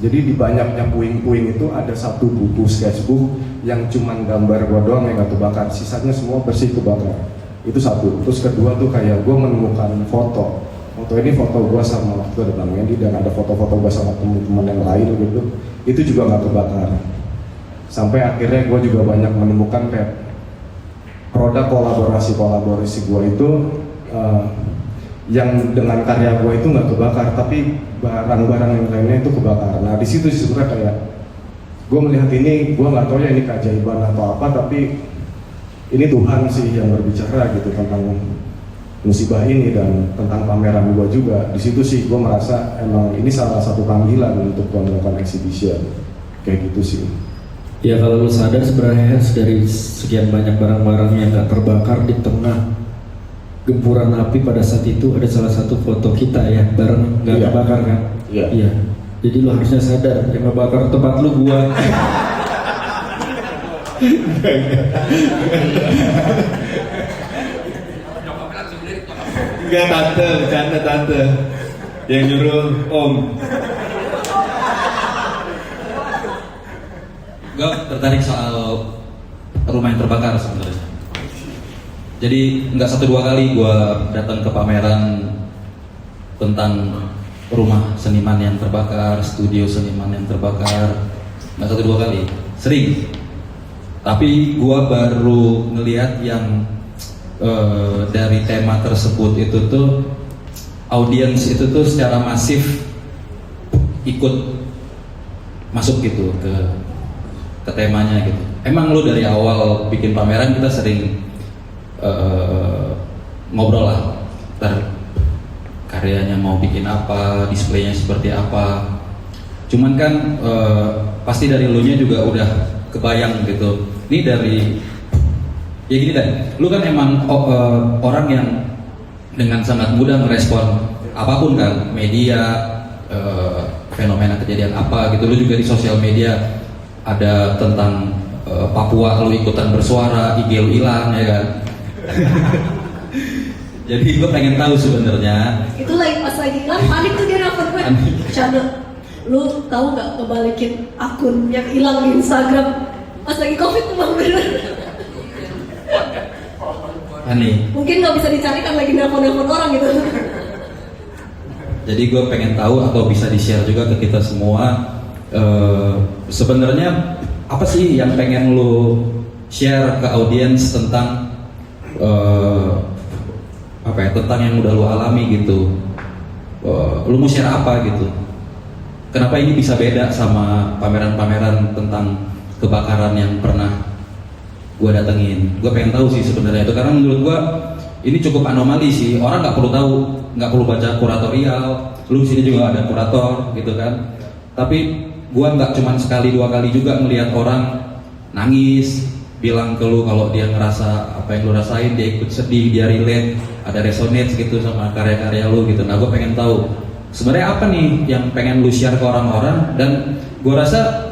Speaker 2: Jadi di banyaknya puing-puing itu ada satu buku sketchbook yang cuman gambar gue doang yang gak kebakar, sisanya semua bersih kebakar. Itu satu. Terus kedua tuh kayak gue menemukan foto ini foto gue sama waktu ada Bang Wendy, dan ada foto-foto gue sama teman-teman yang lain gitu, itu juga gak kebakar. Sampai akhirnya gue juga banyak menemukan kayak produk kolaborasi gue itu yang dengan karya gue itu nggak kebakar, tapi barang-barang yang lainnya itu kebakar. Nah di situ sebenarnya kayak gue melihat ini, gue nggak tahu ya ini keajaiban atau apa, tapi ini Tuhan sih yang berbicara gitu tentang musibah ini dan tentang pameran gue juga. Di situ sih gue merasa emang ini salah satu panggilan untuk gue melakukan exhibition kayak gitu sih.
Speaker 4: Ya kalau lu sadar sebenarnya dari sekian banyak barang-barang yang nggak terbakar, di tengah gempuran api pada saat itu ada salah satu foto kita ya bareng nggak kebakar kan? Iya. Jadi lo harusnya sadar yang ngebakar tempat lu gua. Enggak tante, bercanda tante. Yang nyuruh om.
Speaker 3: Gue tertarik soal rumah yang terbakar sebenarnya. Jadi nggak 1-2 kali gue datang ke pameran tentang rumah seniman yang terbakar, studio seniman yang terbakar. Nggak 1-2 kali, sering. Tapi gua baru ngelihat yang dari tema tersebut itu tuh audiens itu tuh secara masif ikut masuk gitu ke temanya gitu. Emang lu dari awal bikin pameran kita sering ngobrol lah, ntar karyanya mau bikin apa, displaynya seperti apa. Cuman kan pasti dari lu nya juga udah kebayang gitu. Ini dari ya gini deh, lu kan emang orang yang dengan sangat mudah merespon apapun kan, media, fenomena kejadian apa gitu. Lu juga di sosial media ada tentang Papua, lu ikutan bersuara, IG lu hilang ya kan. Jadi gue pengen tahu sebenarnya.
Speaker 5: Itu lagi pas lagi hilang panik tuh dia nelfon gue. Chandra, lu tahu nggak ngebalikin akun yang hilang di Instagram pas lagi COVID tuh bang bener.
Speaker 3: Aneh.
Speaker 5: Mungkin nggak bisa dicari kan lagi nelfon orang gitu.
Speaker 3: Jadi gue pengen tahu atau bisa di-share juga ke kita semua, sebenarnya apa sih yang pengen lu share ke audiens tentang tentang yang udah lu alami gitu. Lu mau share apa gitu? Kenapa ini bisa beda sama pameran-pameran tentang kebakaran yang pernah gue datengin? Gue pengen tahu sih sebenarnya itu, karena menurut gue ini cukup anomali sih. Orang nggak perlu tahu, nggak perlu baca kuratorial. Lu di sini juga ada kurator gitu kan. Tapi gue nggak cuma sekali dua kali juga ngelihat orang nangis, bilang ke lu kalau dia ngerasa apa yang lu rasain, dia ikut sedih, dia relate, ada resonate gitu sama karya-karya lu gitu. Nah gue pengen tahu sebenarnya apa nih yang pengen lu share ke orang-orang, dan gue rasa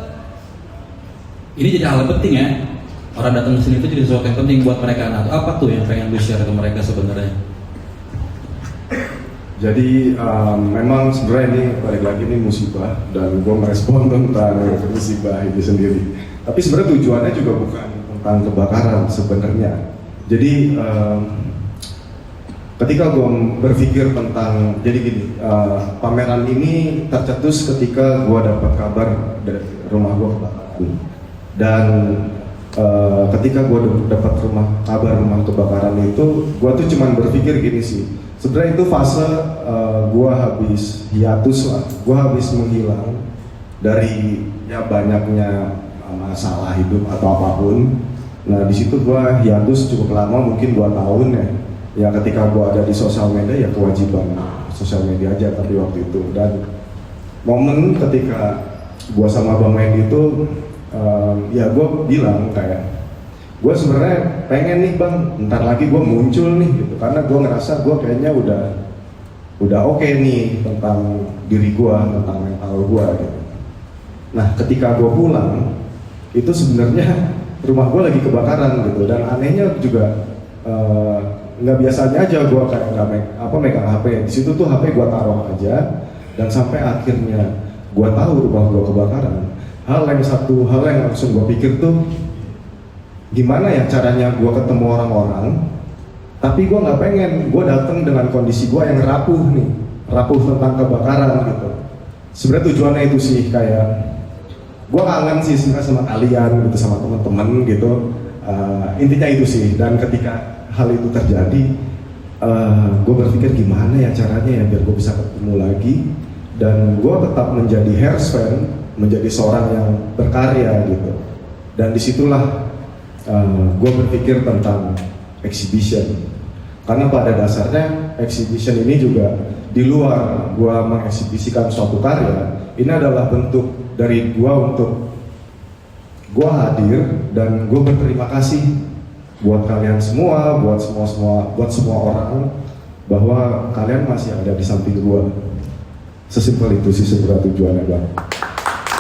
Speaker 3: ini jadi hal penting ya. Orang datang ke sini itu jadi sesuatu yang penting buat mereka. Nah, apa tuh yang pengen lu share ke mereka sebenarnya?
Speaker 2: Jadi memang sebenarnya ini balik lagi ini musibah, dan gue merespon tentang musibah ini sendiri. Tapi sebenarnya tujuannya juga bukan tentang kebakaran sebenarnya. Jadi ketika gue berpikir tentang, jadi gini, pameran ini tercetus ketika gue dapat kabar dari rumah gue kebakaran. Dan ketika gue dapat kabar rumah kebakaran itu, gue tuh cuman berpikir gini sih. Sebenarnya itu fase gue habis hiatus lah, gue habis menghilang dari ya banyaknya masalah hidup atau apapun. Nah di situ gue hiatus cukup lama, mungkin 2 tahun ya. Ya ketika gue ada di sosial media ya kewajiban sosial media aja, tapi waktu itu. Dan momen ketika gue sama Bang Wendy itu ya gue bilang kayak, gue sebenarnya pengen nih bang, ntar lagi gue muncul nih gitu, karena gue ngerasa gue kayaknya udah oke nih tentang diri gue, tentang mental gue gitu. Nah ketika gue pulang itu sebenarnya rumah gue lagi kebakaran gitu, dan anehnya juga nggak biasanya aja gue kayak nggak megang HP. Di situ tuh HP gue taruh aja, dan sampai akhirnya gue tahu rumah gue kebakaran. Hal yang langsung gue pikir tuh, gimana ya caranya gue ketemu orang-orang, tapi gue nggak pengen gue datang dengan kondisi gue yang rapuh tentang kebakaran gitu. Sebenarnya tujuannya itu sih, kayak gue kangen sih sebenarnya sama kalian gitu, sama teman-teman gitu. Intinya itu sih. Dan ketika hal itu terjadi, gue berpikir gimana ya caranya ya biar gue bisa ketemu lagi, dan gue tetap menjadi Hairs fan, menjadi seorang yang berkarya gitu. Dan disitulah gue berpikir tentang exhibition, karena pada dasarnya exhibition ini juga di luar gue mengeksibisikan suatu karya, ini adalah bentuk dari gue untuk gue hadir, dan gue berterima kasih buat kalian semua, buat semua orang, bahwa kalian masih ada di samping gue. Sesimpel itu sih sebenarnya tujuannya bang.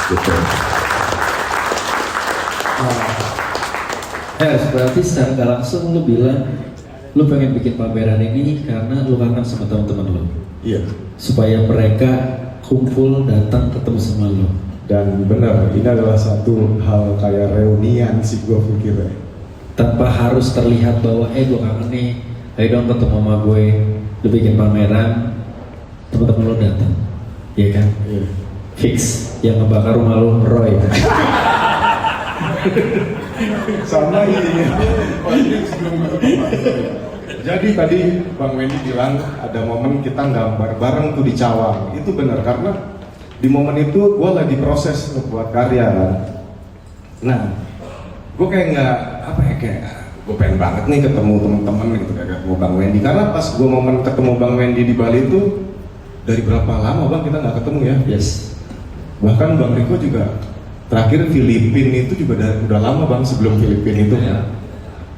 Speaker 2: Gitu.
Speaker 4: Berarti secara nggak langsung lu bilang lu pengen bikin pameran ini karena lu kangen sama teman-teman lu.
Speaker 2: Iya.
Speaker 4: Supaya mereka kumpul datang ketemu sama lu.
Speaker 2: Dan benar, ini adalah satu hal kayak reunian sih gue pikir ya.
Speaker 4: Tanpa harus terlihat bahwa gue kangen nih, ayo dong ketemu sama gue, lu bikin pameran, teman-teman lu datang, iya kan?
Speaker 2: Iya.
Speaker 4: Fix yang ngebakar rumah lu Roy.
Speaker 2: Sama ini. Jadi tadi Bang Wendy bilang ada momen kita gambar bareng tuh di Cawang. Itu benar karena di momen itu gue lagi proses ngebuat karya kan. Nah, gue kayak nggak apa ya kayak gue pengen banget nih ketemu teman-teman gitu kayak ketemu Bang Wendy. Karena pas gue momen ketemu Bang Wendy di Bali itu dari berapa lama Bang kita nggak ketemu ya?
Speaker 4: Yes.
Speaker 2: Bahkan Bang Riko juga terakhir Filipina itu juga udah lama Bang sebelum Filipina itu.
Speaker 4: Ya.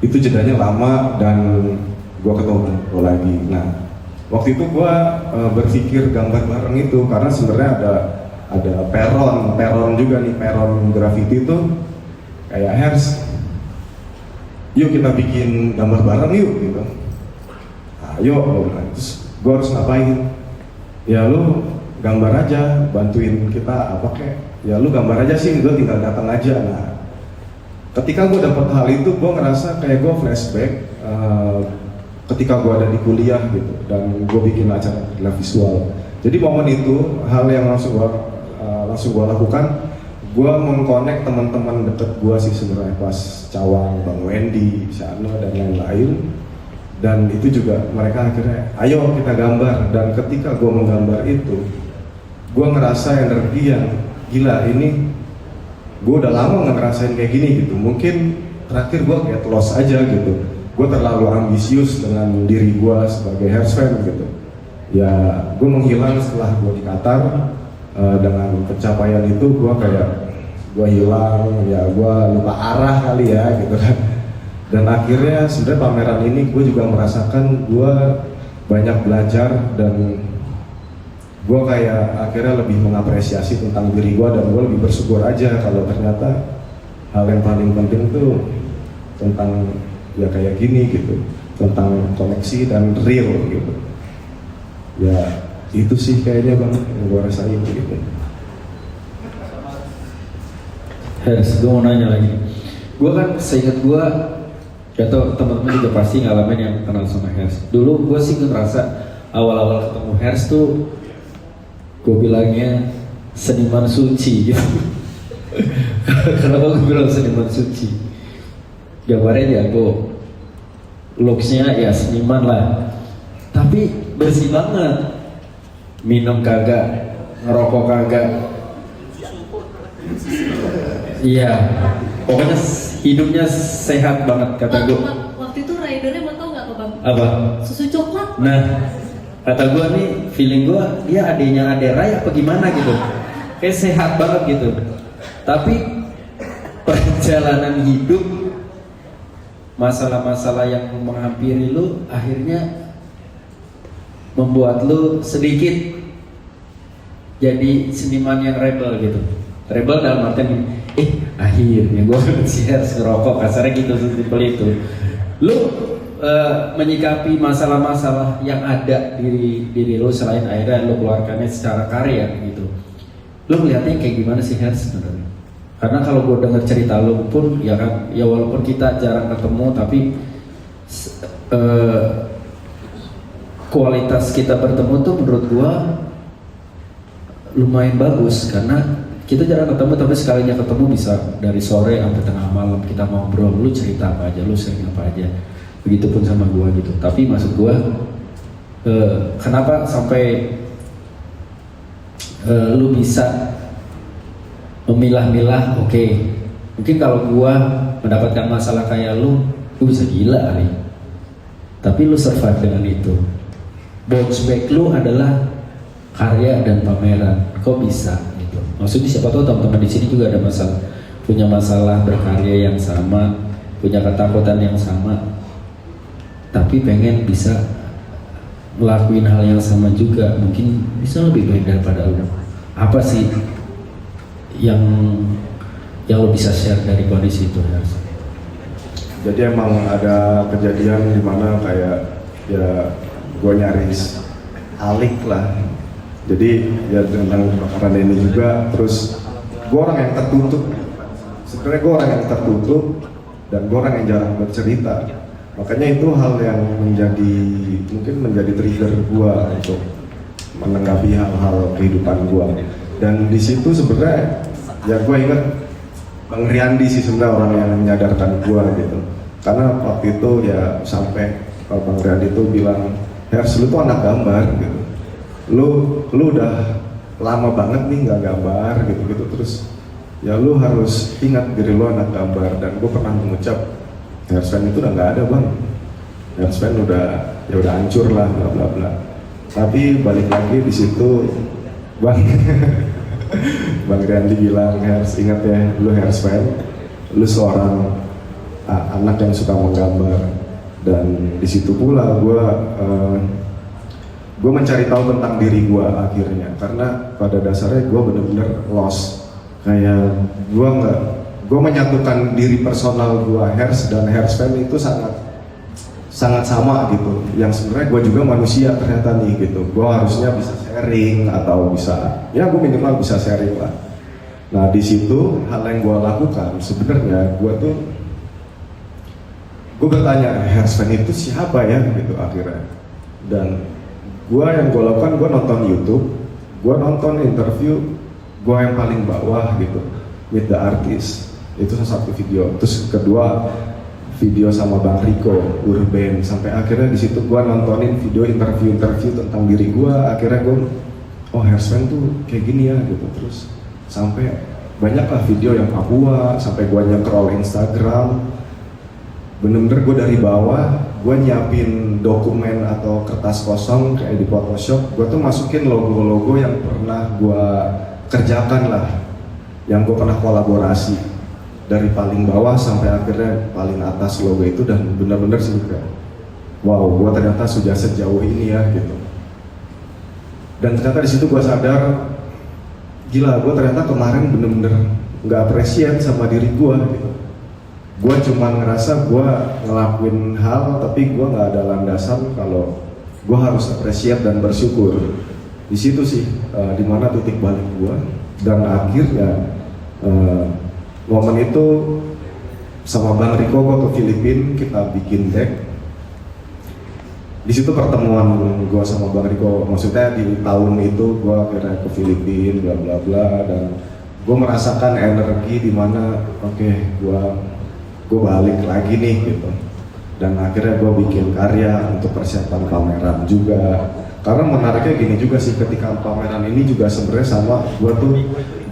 Speaker 2: Itu jedanya lama dan gue ketemu lo lagi. Nah, waktu itu gue berpikir gambar bareng itu karena sebenarnya ada peron juga nih, peron graffiti itu kayak Hers, yuk kita bikin gambar bareng yuk gitu. Ayo, terus gue harus ngapain? Ya lu gambar aja, bantuin kita apa kek? Ya lu gambar aja sih, gue tinggal datang aja. Nah, ketika gue dapet hal itu, gue ngerasa kayak gue flashback ketika gue ada di kuliah gitu, dan gue bikin acara visual. Jadi momen itu hal yang langsung gue lakukan. Gue mengkonek teman-teman deket gue sih sebenarnya pas Cawang, Bang Wendy, Shano dan lain-lain. Dan itu juga mereka akhirnya, ayo kita gambar. Dan ketika gue menggambar itu, gue ngerasa energi yang gila. Ini gue udah lama nggak ngerasain kayak gini gitu. Mungkin terakhir gue kayak lost aja gitu. Gue terlalu ambisius dengan diri gue sebagai Hersfan gitu. Ya gue menghilang setelah gue di Qatar. Dengan pencapaian itu gue kayak gue hilang, ya gue lupa arah kali ya gitu kan. Dan akhirnya sebenarnya pameran ini gue juga merasakan gue banyak belajar dan gue kayak akhirnya lebih mengapresiasi tentang diri gue dan gue lebih bersyukur aja kalau ternyata hal yang paling penting tuh tentang ya kayak gini gitu, tentang koneksi dan real gitu. Ya itu sih kayaknya Bang yang gue rasain gitu.
Speaker 4: Hers, gue mau nanya lagi. Gue kan seingat gue, atau teman-teman juga pasti ngalamin yang kenal sama Hers. Dulu gue sih ngerasa awal-awal ketemu Hers tuh, gue bilangnya seniman suci gitu. Kenapa gue bilang seniman suci? Gambarnya jago, looksnya ya seniman lah. Tapi bersih banget, minum kagak, ngerokok kagak. Iya, pokoknya hidupnya sehat banget kata gue.
Speaker 5: Waktu itu ridernya mau tau nggak ke Bang?
Speaker 4: Apa?
Speaker 5: Susu coklat.
Speaker 4: Nah, kata gue nih, feeling gue dia adanya Ade Rai apa gimana gitu. Kayak sehat banget gitu. Tapi perjalanan hidup, masalah-masalah yang menghampiri lu akhirnya membuat lu sedikit jadi seniman yang rebel gitu. Rebel dalam artian akhirnya gue harus ngerokok, kasarnya gitu, simpel itu. Lu menyikapi masalah-masalah yang ada diri lu selain akhirnya lu keluarkannya secara karya gitu. Lu melihatnya kayak gimana sih Hers sebenarnya? Karena kalau gue denger cerita lu pun ya kan, ya walaupun kita jarang ketemu tapi kualitas kita bertemu tuh menurut gue lumayan bagus karena kita jarang ketemu, tapi sekalinya ketemu bisa dari sore sampai tengah malam kita ngobrol, lu cerita apa aja, lu sering apa aja. Begitupun sama gua gitu. Tapi maksud gua kenapa sampai lu bisa memilah-milah, oke. Mungkin kalau gua mendapatkan masalah kayak lu bisa gila kali. Tapi lu survive dengan itu. Bounce back lu adalah karya dan pameran. Kok bisa? Maksudnya siapa tahu teman-teman di sini juga ada masalah, punya masalah berkarya yang sama, punya ketakutan yang sama, tapi pengen bisa ngelakuin hal yang sama juga, mungkin bisa lebih baik daripada lu. Apa sih yang lo bisa share dari kondisi itu, Hers?
Speaker 2: Jadi emang ada kejadian dimana kayak ya gue nyaris alik lah. Jadi ya tentang kebakaran ini juga, terus gue orang yang tertutup. Sebenarnya gue orang yang tertutup dan gue orang yang jarang bercerita. Makanya itu hal yang mungkin menjadi trigger gue untuk menanggapi hal-hal kehidupan gue. Dan di situ sebenarnya ya gue ingat Bang Riyandi sih sebenarnya orang yang menyadarkan gua gitu. Karena waktu itu ya sampai Bang Riyandi itu bilang, Hers, lu tuh anak gambar gitu. Lu udah lama banget nih nggak gambar gitu terus ya lu harus ingat diri lu anak gambar. Dan gue pernah mengucap Hersven itu udah nggak ada bang, Hersven udah hancur lah bla bla bla. Tapi balik lagi di situ bang Bang Riyandi bilang, Hers ingat ya, lu Hersven, lu seorang anak yang suka menggambar. Dan di situ pula gue mencari tahu tentang diri gue akhirnya, karena pada dasarnya gue bener-bener lost. Kayak gue menyatukan diri personal gue Hers dan Hersven itu sangat sama gitu. Yang sebenarnya gue juga manusia ternyata nih gitu. Gue harusnya bisa sharing atau bisa, ya gue minimal bisa sharing lah. Nah di situ hal yang gue lakukan sebenarnya gue bertanya, Hersven itu siapa ya gitu akhirnya. Dan yang gue lakukan, gue nonton YouTube, gue nonton interview gue yang paling bawah gitu, Meet the Artist, itu salah satu video. Terus kedua video sama Bang Riko Urban, sampai akhirnya di situ gue nontonin video interview tentang diri gue. Akhirnya gue, oh Hersven tuh kayak gini ya gitu. Terus sampai banyaklah video yang Papua, sampai gue nge-scroll Instagram. Bener-bener gue dari bawah, gue nyiapin dokumen atau kertas kosong kayak di Photoshop, gue tuh masukin logo-logo yang pernah gue kerjakan lah, yang gue pernah kolaborasi dari paling bawah sampai akhirnya paling atas logo itu. Dan bener-bener sih kayak, wow, gue ternyata sudah sejauh ini ya gitu. Dan ternyata di situ gue sadar, gila, gue ternyata kemarin bener-bener nggak appreciate sama diri gue gitu. Gue cuma ngerasa gue ngelakuin hal tapi gue nggak ada landasan kalau gue harus appreciate dan bersyukur. Di situ sih dimana titik balik gue. Dan akhirnya momen itu sama Bang Riko gue ke Filipina, kita bikin deck. Di situ pertemuan gue sama Bang Riko, maksudnya di tahun itu gue akhirnya ke Filipina bla bla bla. Dan gue merasakan energi dimana oke, gue balik lagi nih gitu. Dan akhirnya gue bikin karya untuk persiapan pameran juga. Karena menariknya gini juga sih, ketika pameran ini juga sebenarnya sama gue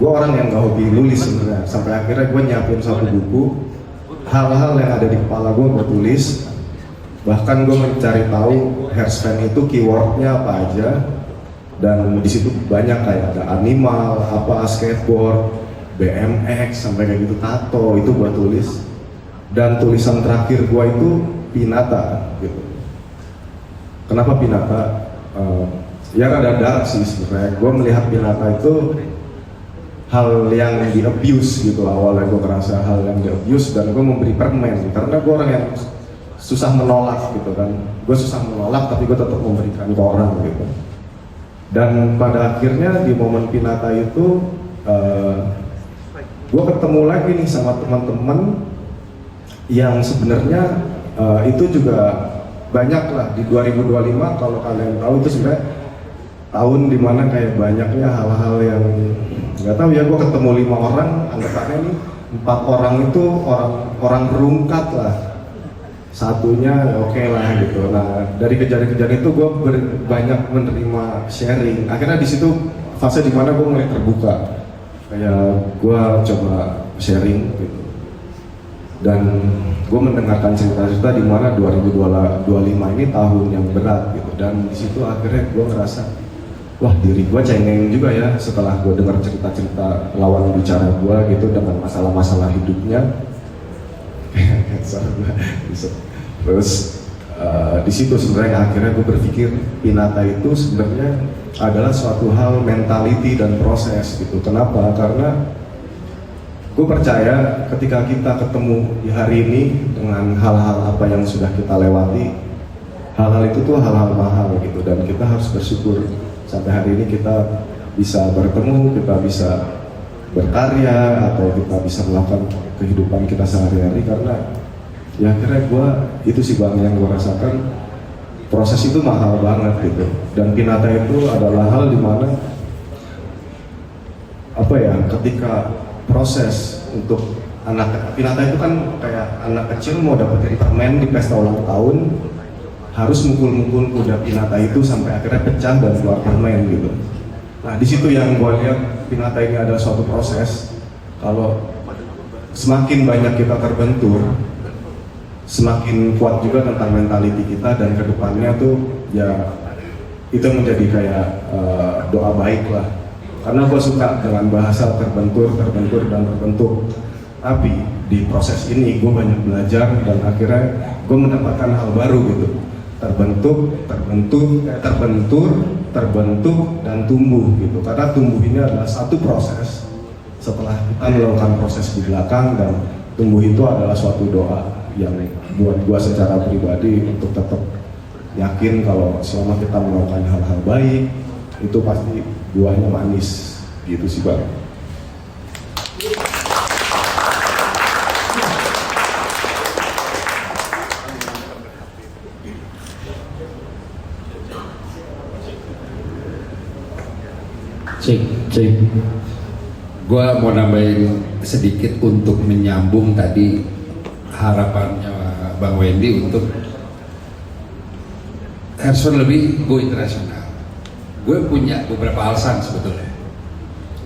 Speaker 2: orang yang gak hobi nulis sebenarnya. Sampai akhirnya gue nyiapin satu buku, hal-hal yang ada di kepala gue tulis. Bahkan gue mencari tahu Hersven itu keywordnya apa aja. Dan di situ banyak kayak ada animal, apa skateboard, BMX, sampai kayak gitu, tato itu gue tulis. Dan tulisan terakhir gua itu Pinata gitu. Kenapa Pinata? Ya rada dark sih sebenarnya. Gua melihat Pinata itu hal yang di abuse gitu. Awalnya gua ngerasa hal yang di abuse dan gua memberi permen karena gua orang yang susah menolak gitu kan. Gua susah menolak tapi gua tetap memberikan ke orang gitu. Dan pada akhirnya di momen Pinata itu gua ketemu lagi nih sama teman-teman yang sebenarnya itu juga banyak lah di 2025. Kalau kalian tahu itu sebenarnya tahun dimana kayak banyaknya hal-hal yang nggak tahu ya. Gue ketemu 5 orang, anggapannya nih 4 orang itu orang berungkat lah, satunya oke lah gitu. Nah dari kejadian-kejadian itu gue banyak menerima sharing. Akhirnya di situ fase dimana gue mulai terbuka, kayak gue coba sharing gitu. Dan gue mendengarkan cerita-cerita di mana 2025 ini tahun yang berat gitu. Dan di situ akhirnya gue ngerasa, wah diri gue cengeng juga ya setelah gue dengar cerita-cerita lawan bicara gue gitu dengan masalah-masalah hidupnya. Terus di situ sebenarnya akhirnya gue berpikir Pinata itu sebenarnya adalah suatu hal mentality dan proses gitu. Kenapa? Karena gue percaya ketika kita ketemu di hari ini dengan hal-hal apa yang sudah kita lewati, hal-hal itu tuh hal-hal mahal gitu. Dan kita harus bersyukur sampai hari ini kita bisa bertemu, kita bisa berkarya, atau kita bisa melakukan kehidupan kita sehari-hari. Karena ya akhirnya itu sih bang yang gue rasakan, proses itu mahal banget gitu. Dan Pinata itu adalah hal dimana apa ya, ketika proses untuk Pinata itu kan kayak anak kecil mau dapetin permen di pesta ulang tahun, harus mukul-mukul kuda Pinata itu sampai akhirnya pecah dan keluar permen gitu. Nah di situ yang gue lihat Pinata ini adalah suatu proses. Kalau semakin banyak kita terbentur, semakin kuat juga tentang mentality kita, dan kedepannya tuh ya itu menjadi kayak doa baik lah. Karena gue suka dengan bahasa terbentur dan terbentuk. Tapi di proses ini gue banyak belajar dan akhirnya gue mendapatkan hal baru gitu. Terbentur dan tumbuh gitu. Karena tumbuh ini adalah satu proses setelah kita melakukan proses di belakang, dan tumbuh itu adalah suatu doa yang buat gue secara pribadi untuk tetap yakin kalau selama kita melakukan hal-hal baik itu pasti buahnya manis gitu sih Bang.
Speaker 4: Cek.
Speaker 1: Gue mau nambahin sedikit untuk menyambung tadi harapannya Bang Wendy untuk Harrison lebih go internasional. Gue punya beberapa alasan sebetulnya.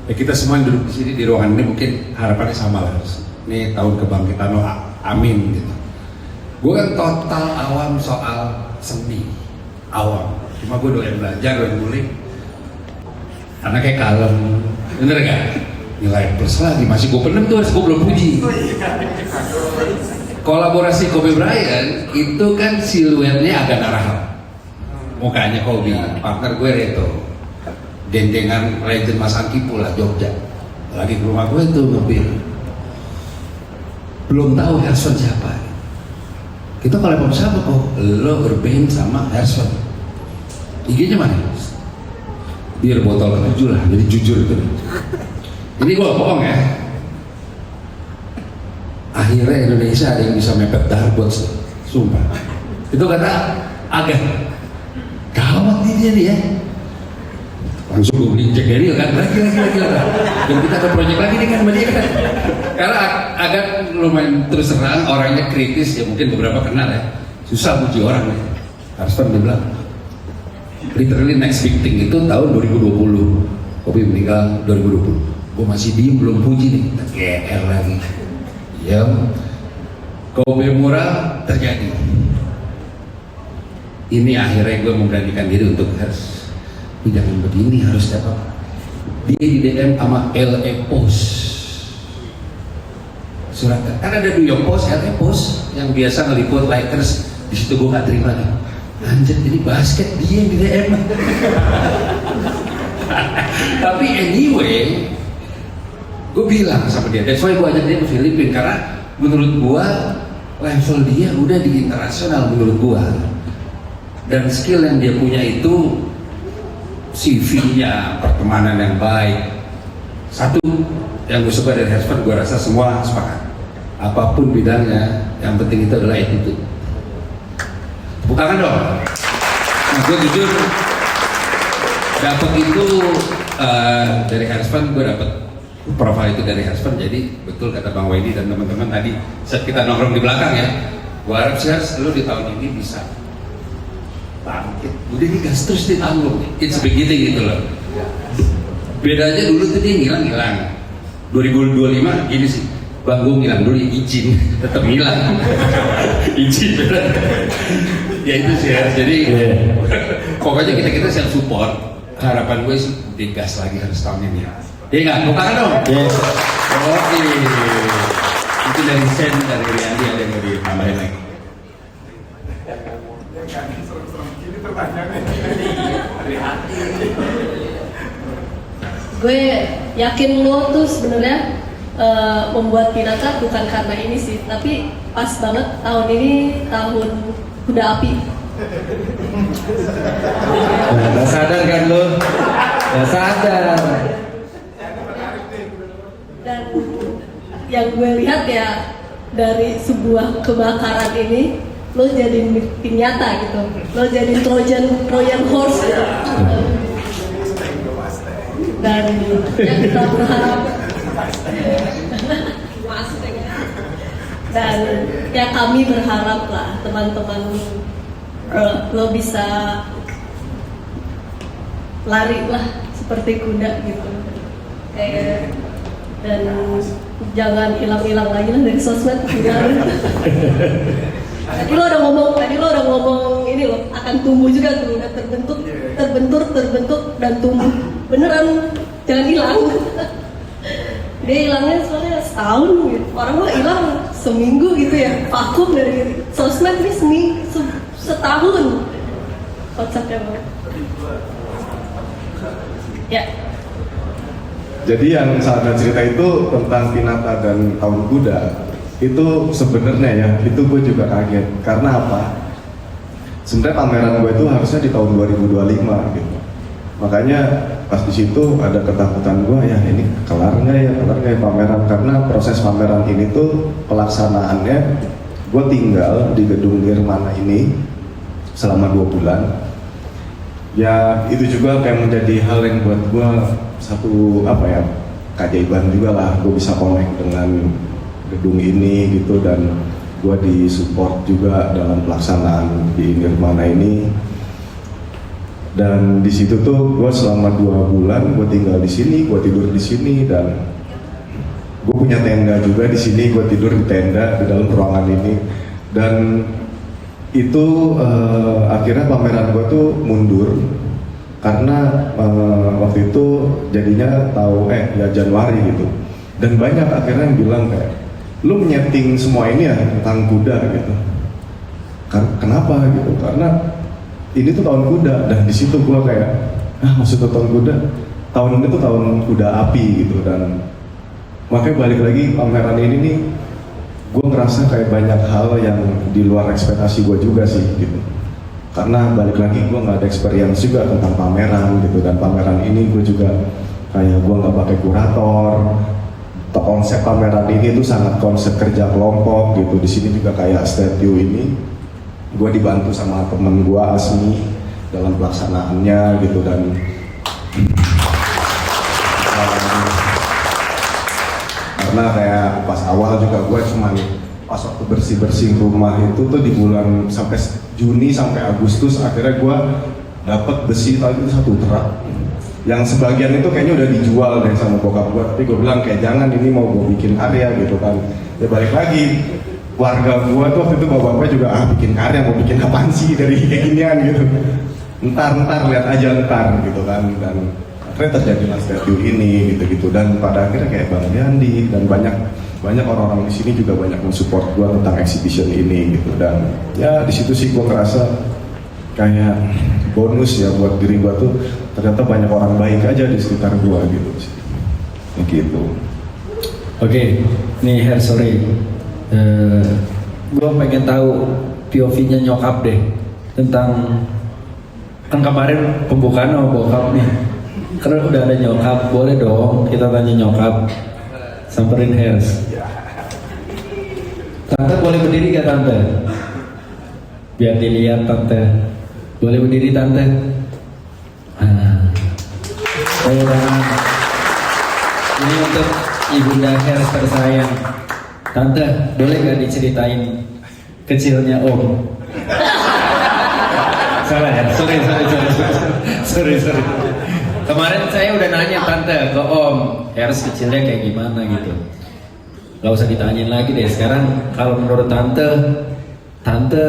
Speaker 1: Ya, kita semua yang duduk di sini di ruangan ini mungkin harapannya sama lah. Ini tahun kebangkitan lo, amin gitu. Gue kan total awam soal seni, awam. Cuma gue doyan belajar, doyan ngulik. Anaknya kalem, bener gak? Nilai plus lagi, masih gue penem tuh, gue belum puji. Kolaborasi Kobe Bryant itu kan siluetnya agak narahal. Mukanya Kobe, partner gue Reto, dendengan legend Mas Angki pula Jogja. Lagi ke rumah gue tuh ngebir. Belum tahu Harrison siapa. Kita kalau sama kok, lo berband sama Harrison. IG-nya mana? Biar botol ke-7 lah, jadi jujur itu. Ini gue bohong ya. Akhirnya Indonesia ada yang bisa mepet Darbots, sumpah. Itu kata agak gawat nih ya. Langsung gue beli Jack Daniel kan, lagi. Dan kita ada proyek lagi nih kan sama dia kan. Karena agak lumayan terus terang, orangnya kritis ya, mungkin beberapa kenal ya. Susah puji orang nih. Harrison dia bilang, literally next big thing itu tahun 2020. Kobe meninggal 2020. Gue masih diem belum puji nih, GR lagi. Ya, Kobe mural terjadi. Ini akhirnya gue memberanikan diri untuk harus, jangan begini, harus dapat. Dia di DM sama LA Post. Surat kan ada New York Post, LA Post yang biasa ngeliput Lakers. Di situ gue nggak terima nih. Anjir, ini basket dia yang di DM. Tapi anyway, gue bilang sama dia, that's why gue ajak dia ke Filipina, karena menurut gue level dia udah di internasional menurut gue, dan skill yang dia punya itu, CV-nya, pertemanan yang baik. Satu yang gue suka dari Harrison, gue rasa semua sepakat, apapun bidangnya, yang penting itu adalah attitude. Bukan dong. Nah, gue jujur dapat itu dari Harrison, gue dapat profil itu dari Harrison. Jadi betul kata Bang Wendy dan teman-teman tadi saat kita nongkrong di belakang ya, gue harap sih lu di tahun ini bisa bangkit. Udah nih gas terus ditanggung. It's beginning gitu loh. Bedanya dulu tuh dia ngilang. 2025 gini sih. Bang gue ngilang dulu izin, tetap ngilang. Izin bener. Ya itu sih ya. Jadi pokoknya kita self support. Harapan gue sih digas lagi harus tahun ini ya. Iya nggak? Bukan dong?
Speaker 4: Yes.
Speaker 1: Oke. Itu dari Sen, dari Riyandi ada yang mau ditambahin lagi.
Speaker 5: Gue yakin lo tuh sebenarnya membuat Pinata bukan karena ini sih, tapi pas banget tahun ini tahun kuda api.
Speaker 4: Gak sadar kan lo? Gak sadar.
Speaker 5: Dan yang gue lihat ya, dari sebuah kebakaran ini lo jadi pinyata gitu, lo jadi Trojan horse gitu. Dan yang kita berharap Dan ya kami berharap lah teman-teman lo bisa lari lah seperti kuda gitu. Dan jangan hilang-hilang lagi lah dari sosmed. Tadi lo udah ngomong ini lo akan tumbuh juga tuh, udah terbentuk dan tumbuh. Beneran, jangan hilang. Dia hilangnya soalnya setahun gitu. Orang mah hilang seminggu gitu ya, vakum dari sosmed ini setahun. Kocaknya banget. Ya.
Speaker 2: Jadi yang saat cerita itu tentang Pinata dan Tahun Kuda itu sebenarnya ya, itu gue juga kaget. Karena apa? Sebenarnya pameran gue itu harusnya di tahun 2025 gitu. Makanya pas di situ ada ketakutan gue, ya ini kelar nggak ya pameran, karena proses pameran ini tuh pelaksanaannya gue tinggal di gedung Nirmana ini selama 2 bulan. Ya itu juga kayak menjadi hal yang buat gue satu keajaiban juga lah, gue bisa connect dengan gedung ini gitu, dan gue disupport juga dalam pelaksanaan di Nirmana ini. Dan di situ tuh gue selama 2 bulan gue tinggal di sini, gue tidur di sini, dan gue punya tenda juga di sini, gue tidur di tenda di dalam ruangan ini. Dan itu akhirnya pameran gue tuh mundur karena waktu itu jadinya Januari gitu. Dan banyak akhirnya yang bilang kayak, lu menyeting semua ini ya tentang kuda gitu. Kenapa gitu? Karena ini tuh tahun kuda, dan di situ gue kayak, maksudnya tahun kuda, tahun ini tuh tahun kuda api gitu. Dan makanya balik lagi pameran ini nih, gue ngerasa kayak banyak hal yang di luar ekspektasi gue juga sih gitu. Karena balik lagi gue nggak ada experience juga tentang pameran gitu, dan pameran ini gue juga kayak gue nggak pakai kurator. Konsep pameran ini tuh sangat konsep kerja kelompok gitu. Di sini juga kayak statue ini, gue dibantu sama temen gue Asmi dalam pelaksanaannya gitu. Dan karena kayak pas awal juga gue cuman pas waktu bersih rumah itu tuh di bulan sampai Juni sampai Agustus, akhirnya gue dapat besi tadi itu 1 truk yang sebagian itu kayaknya udah dijual deh sama bokap gue, tapi gue bilang kayak jangan, ini mau gue bikin karya gitu kan. Ya balik lagi, warga gue tuh waktu itu bapaknya juga bikin karya, mau bikin apaan sih dari kayak ginian gitu, ntar lihat aja ntar gitu kan. Dan akhirnya terjadilah statue ini gitu. Dan pada akhirnya kayak Bang Yandi dan banyak orang-orang di sini juga banyak mensupport gue tentang exhibition ini gitu. Dan ya di situ sih gue ngerasa kayak bonus ya buat diri gue tuh, ternyata banyak orang baik aja di sekitar gue gitu sih. Gitu.
Speaker 4: Oke, nih Her, sorry, gue pengen tahu POV-nya nyokap deh tentang, kan kemarin pembukaan sama bokap nih, karena udah ada nyokap, boleh dong kita tanya nyokap. Samperin Hers. Tante boleh berdiri gak tante? Biar dilihat tante. Boleh berdiri tante? Ini untuk Ibunda Hers tersayang. Tante, boleh gak diceritain kecilnya Om? Salah ya? Sorry. Kemarin saya udah nanya tante ke Om, Hers kecilnya kayak gimana gitu. Gak usah ditanyain lagi deh. Sekarang kalau menurut tante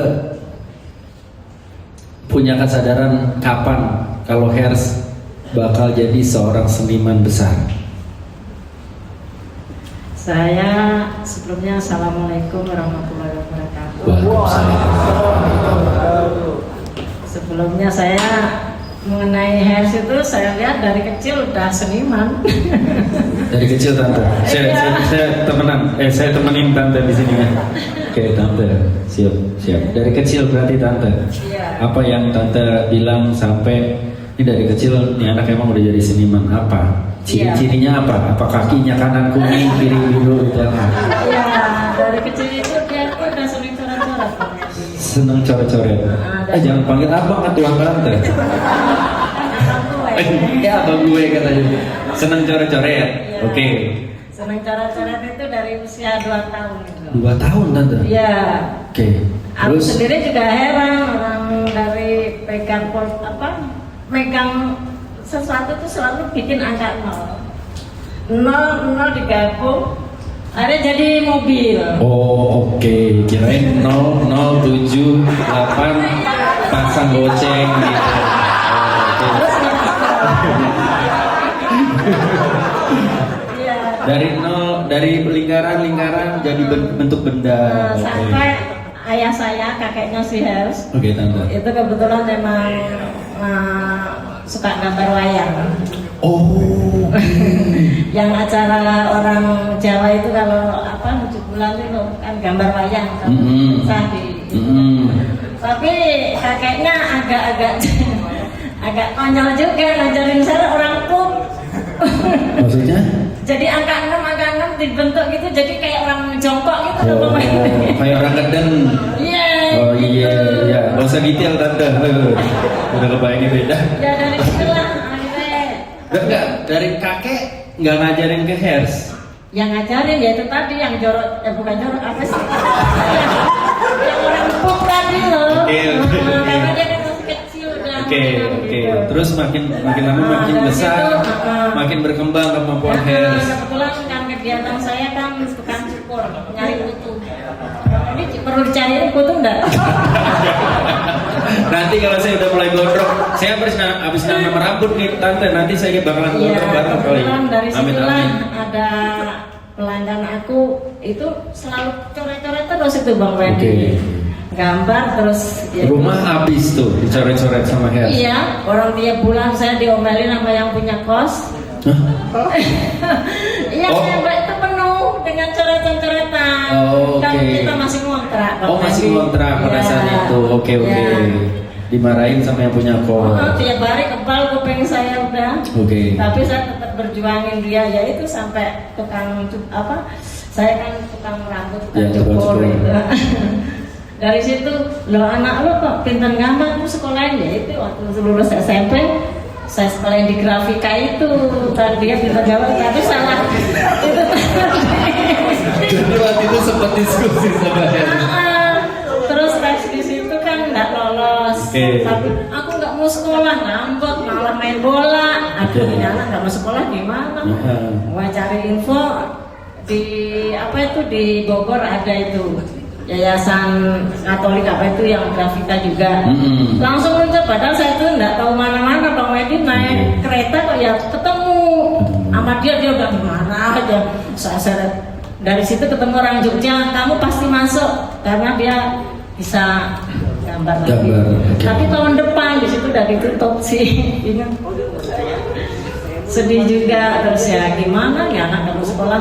Speaker 4: punya kesadaran kapan kalau Hers bakal jadi seorang seniman besar?
Speaker 6: Saya sebelumnya Assalamualaikum warahmatullahi wabarakatuh. Sebelumnya saya mengenai Hers itu saya lihat dari kecil udah seniman.
Speaker 4: Dari kecil tante. Saya temenin tante di sini ya. Oke tante, siap. Dari kecil berarti tante.
Speaker 6: Iya.
Speaker 4: Apa yang tante bilang sampai ini dari kecil ini anak emang udah jadi seniman, apa? Ciri-cirinya apa? Apa kakinya kanan kuning, kiri biru gitu?
Speaker 6: Iya, dari kecil itu dia udah sering coret-coret.
Speaker 4: Seneng coret-coret. Jangan panggil abang atau tante. Ya abang gue katanya. Seneng coret-coret.
Speaker 6: Iya.
Speaker 4: Oke.
Speaker 6: Senang coret-coret itu dari usia 2 tahun itu.
Speaker 4: 2 tahun tante.
Speaker 6: Iya.
Speaker 4: Oke.
Speaker 6: Aku
Speaker 4: Terus
Speaker 6: sendiri juga heran orang dari megang sesuatu tuh selalu bikin angka 0 digabung ada jadi mobil.
Speaker 4: oh oke, kirain 0078 pasang goceng gitu.
Speaker 6: Iya.
Speaker 4: Dari lingkaran jadi bentuk benda. Oke.
Speaker 6: Sampai ayah saya kakeknya si Hers
Speaker 4: Oke tante.
Speaker 6: itu kebetulan memang suka gambar wayang.
Speaker 4: Oh.
Speaker 6: Yang acara orang Jawa itu kalau 7 bulan itu kan gambar wayang kan sah di. Tapi kakeknya agak konyol juga ngajarin saya orang pun.
Speaker 4: Maksudnya?
Speaker 6: Jadi angka 6 dibentuk gitu jadi kayak orang jongkok gitu
Speaker 4: Oh, kayak orang kedeng.
Speaker 6: Iya.
Speaker 4: Oh iya,
Speaker 6: gitu.
Speaker 4: iya. Gak usah detail tante. Udah kebayangin beda.
Speaker 6: Ya dari situlah akhirnya
Speaker 4: Enggak, dari kakek nggak ngajarin ke Hers.
Speaker 6: yang ngajarin ya itu tadi yang jorok, bukan jorok apa sih? yang orang puk tadi loh.
Speaker 4: Oke.
Speaker 6: Karena dia kan masih kecil dan
Speaker 4: Oke.
Speaker 6: gitu.
Speaker 4: Terus makin lama makin
Speaker 6: dari
Speaker 4: besar,
Speaker 6: situ,
Speaker 4: makin berkembang kemampuan
Speaker 6: Nah,
Speaker 4: Hers.
Speaker 6: kebetulan kan kegiatan saya kan tukang cukur, nyari kutu. Ini perlu dicariin kutu enggak?
Speaker 4: Nanti kalau saya udah mulai gondrong, saya habis nanam rambut nih tante, nanti saya bakalan
Speaker 6: Iya,
Speaker 4: gondrong bareng kali.
Speaker 6: kebetulan dari
Speaker 4: Amin
Speaker 6: situlah
Speaker 4: amin.
Speaker 6: ada pelanggan aku itu selalu coret-coret terus itu Bang Wendy.
Speaker 4: Oke.
Speaker 6: Gambar terus ya,
Speaker 4: Rumah habis tuh dicoret-coret sama Hers.
Speaker 6: iya, orang tiap bulan saya diomelin sama yang punya kos.
Speaker 4: Hah?
Speaker 6: Iya,
Speaker 4: Oh.
Speaker 6: Mbak itu penuh dengan coretan-coretan.
Speaker 4: Oh,
Speaker 6: Kan
Speaker 4: oke.
Speaker 6: kita masih ngontrak. Bang
Speaker 4: Oh masih
Speaker 6: Wendy.
Speaker 4: kontrak pada
Speaker 6: Iya.
Speaker 4: saat itu. Oke.
Speaker 6: Iya.
Speaker 4: Dimarahin sama yang punya kos.
Speaker 6: Oh, tiap hari kebal kuping saya udah.
Speaker 4: Oke.
Speaker 6: Tapi saya tetap berjuangin dia, yaitu sampai tukang saya kan tukang rambut, tukang
Speaker 4: Ya, tukang
Speaker 6: cukur
Speaker 4: cukur.
Speaker 6: gitu. Dari situ, lo anak lo kok pintar gambar, lu sekolahin ya itu waktu lulus SMP. Saya sekolahin di grafika itu, tadi dia pintar gambar, tapi salah. Itu
Speaker 4: Jadi waktu itu sempat diskusi sama Hers.
Speaker 6: terus tes di situ kan nggak lolos.
Speaker 4: Oke.
Speaker 6: Tapi aku nggak mau sekolah, ngambek malah main bola. Aduh,
Speaker 4: Oke.
Speaker 6: ini anak nggak mau sekolah gimana?
Speaker 4: Iya.
Speaker 6: Mau cari info di di Bogor ada itu yayasan Katolik itu yang grafika juga. Langsung muncul, padahal saya tuh nggak tahu mana-mana. Bang Wendy naik kereta kok ya ketemu sama dia udah marah aja. Saya dari situ ketemu orang Jogja, kamu pasti masuk karena dia bisa gambar lagi.
Speaker 4: Gambar, oke.
Speaker 6: Tapi tahun depan di situ udah ditutup sih. Ingat. Sedih juga, terus ya gimana ya anak kamu sekolah.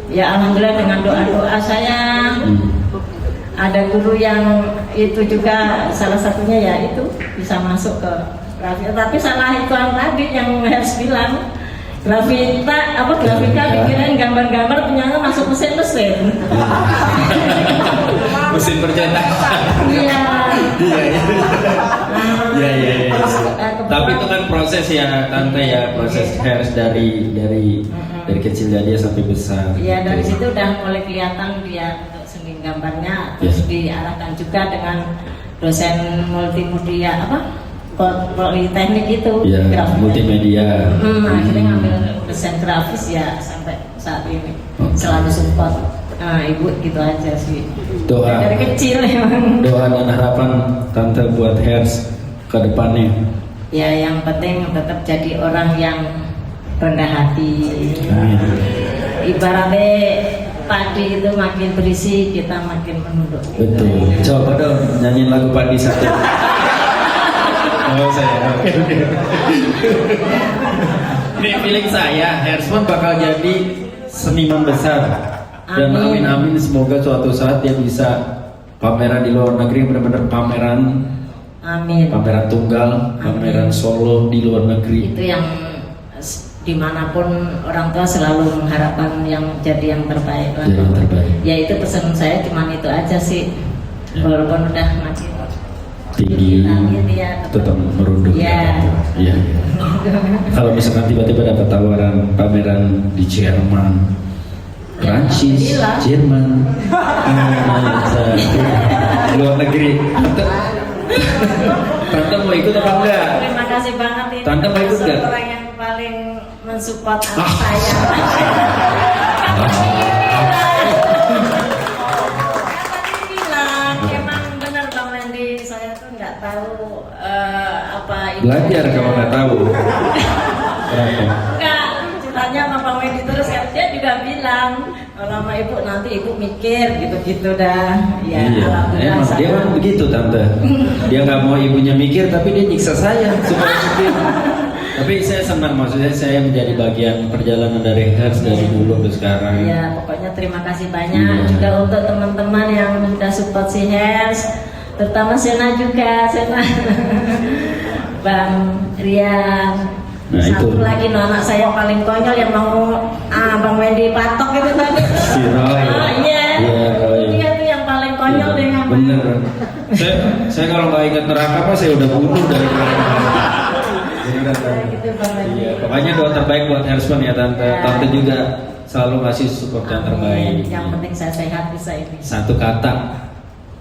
Speaker 6: Ya alhamdulillah dengan doa-doa saya ada guru yang itu juga salah satunya ya itu bisa masuk ke grafika. Tapi salah itu yang tadi yang Hers bilang grafika pikiran gambar-gambar ternyata masuk mesin-mesin.
Speaker 4: Mesin percetak.
Speaker 6: Iya.
Speaker 4: Iya. Tapi itu kan proses ya tante ya, proses Hers dari kecil dia sampai besar.
Speaker 6: Iya, dari situ udah mulai kelihatan dia untuk seni gambarnya, terus diarahkan juga dengan dosen multimedia politeknik itu,
Speaker 4: Iya,
Speaker 6: grafis.
Speaker 4: multimedia.
Speaker 6: Akhirnya ngambil desain grafis ya sampai saat ini selalu support. Nah, ibu gitu aja sih.
Speaker 4: Doa.
Speaker 6: Dari kecil emang.
Speaker 4: Doa dan harapan tante buat Hers ke depannya.
Speaker 6: Ya, yang penting tetap jadi orang yang rendah hati.
Speaker 4: Amin.
Speaker 6: Ibaratnya padi itu makin berisi, kita makin menunduk.
Speaker 4: Betul. Coba dong nyanyiin lagu padi satu. Oh saya. Oke. Ini feeling saya, Hers pun bakal jadi seniman besar. Dan amin semoga suatu saat dia bisa pameran di luar negeri, benar-benar pameran tunggal, pameran solo di luar negeri.
Speaker 6: Itu yang dimanapun orang tua selalu mengharapkan yang jadi yang terbaik lah.
Speaker 4: Jadi yang terbaik.
Speaker 6: Ya itu pesan saya cuman itu aja sih.
Speaker 4: Ya.
Speaker 6: Walaupun udah makin
Speaker 4: Tinggi,
Speaker 6: ya,
Speaker 4: tetap merunduk.
Speaker 6: Ya.
Speaker 4: Iya. Kalau misalkan tiba-tiba dapat tawaran pameran di Jerman, Prancis,
Speaker 6: Alhamdulillah.
Speaker 4: Jerman, luar negeri. Tante mau ikut apa enggak?
Speaker 6: Terima kasih banget ini.
Speaker 4: Tante mau ikut nggak?
Speaker 6: Orang yang paling mensupport anak
Speaker 4: Ah.
Speaker 6: saya. Tadi bilang emang benar Bang Wendy, saya tuh nggak tahu apa itu.
Speaker 4: Belajar kalau nggak tahu.
Speaker 6: Enggak, ceritanya sama Bang Wendy terus kan dia juga bilang kalau sama ibu nanti ibu mikir gitu-gitu dah. Ya,
Speaker 4: Iya,
Speaker 6: alhamdulillah.
Speaker 4: emang dia kan begitu tante. Dia nggak mau ibunya mikir, tapi dia nyiksa saya supaya mikir. Tapi saya senang, maksudnya saya menjadi bagian perjalanan dari Hers dari dulu ke sekarang.
Speaker 6: Ya, pokoknya terima kasih banyak
Speaker 4: Iya.
Speaker 6: juga untuk teman-teman yang sudah support si Hers, terutama Sena juga, Sena, Bang Rian.
Speaker 4: Nah,
Speaker 6: Satu
Speaker 4: itu.
Speaker 6: lagi anak saya yang paling konyol yang mau Bang Wendy patok itu tadi.
Speaker 4: Si Roy.
Speaker 6: Iya.
Speaker 4: Iya, Roy.
Speaker 6: Dia tuh yang paling konyol deh yang
Speaker 4: Bener. Saya kalau nggak ingat neraka apa saya udah bunuh dari neraka.
Speaker 6: gitu Bang Wendy.
Speaker 4: Iya, pokoknya doa terbaik buat Hersman ya tante. Tante juga selalu ngasih support yang terbaik.
Speaker 6: Yang penting saya sehat bisa ini.
Speaker 4: Satu kata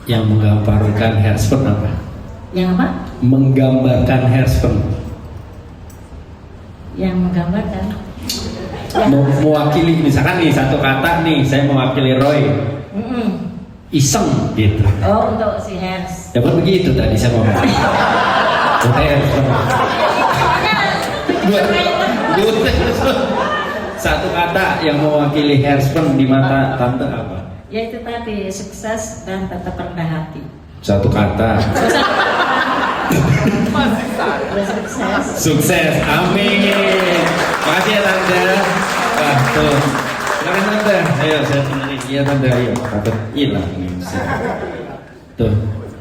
Speaker 4: yang menggambarkan Hersman apa?
Speaker 6: Yang apa?
Speaker 4: Menggambarkan Hersman.
Speaker 6: Yang menggambarkan.
Speaker 4: Mewakili misalkan nih satu kata nih saya mewakili Roy.
Speaker 6: Mm-mm.
Speaker 4: Iseng gitu.
Speaker 6: Oh, untuk si Hers.
Speaker 4: Ya kan begitu tadi saya ngomong. Satu kata yang mewakili Hersman di mata tante apa?
Speaker 6: Ya itu tadi, sukses dan tetap rendah hati.
Speaker 4: Satu kata.
Speaker 6: Sukses.
Speaker 4: Sukses. Amin. Makasih ya tante. Wah tuh. Silakan tante. Ayo saya temenin. Iya tante. Ayo. Tante hilang nih. Tuh.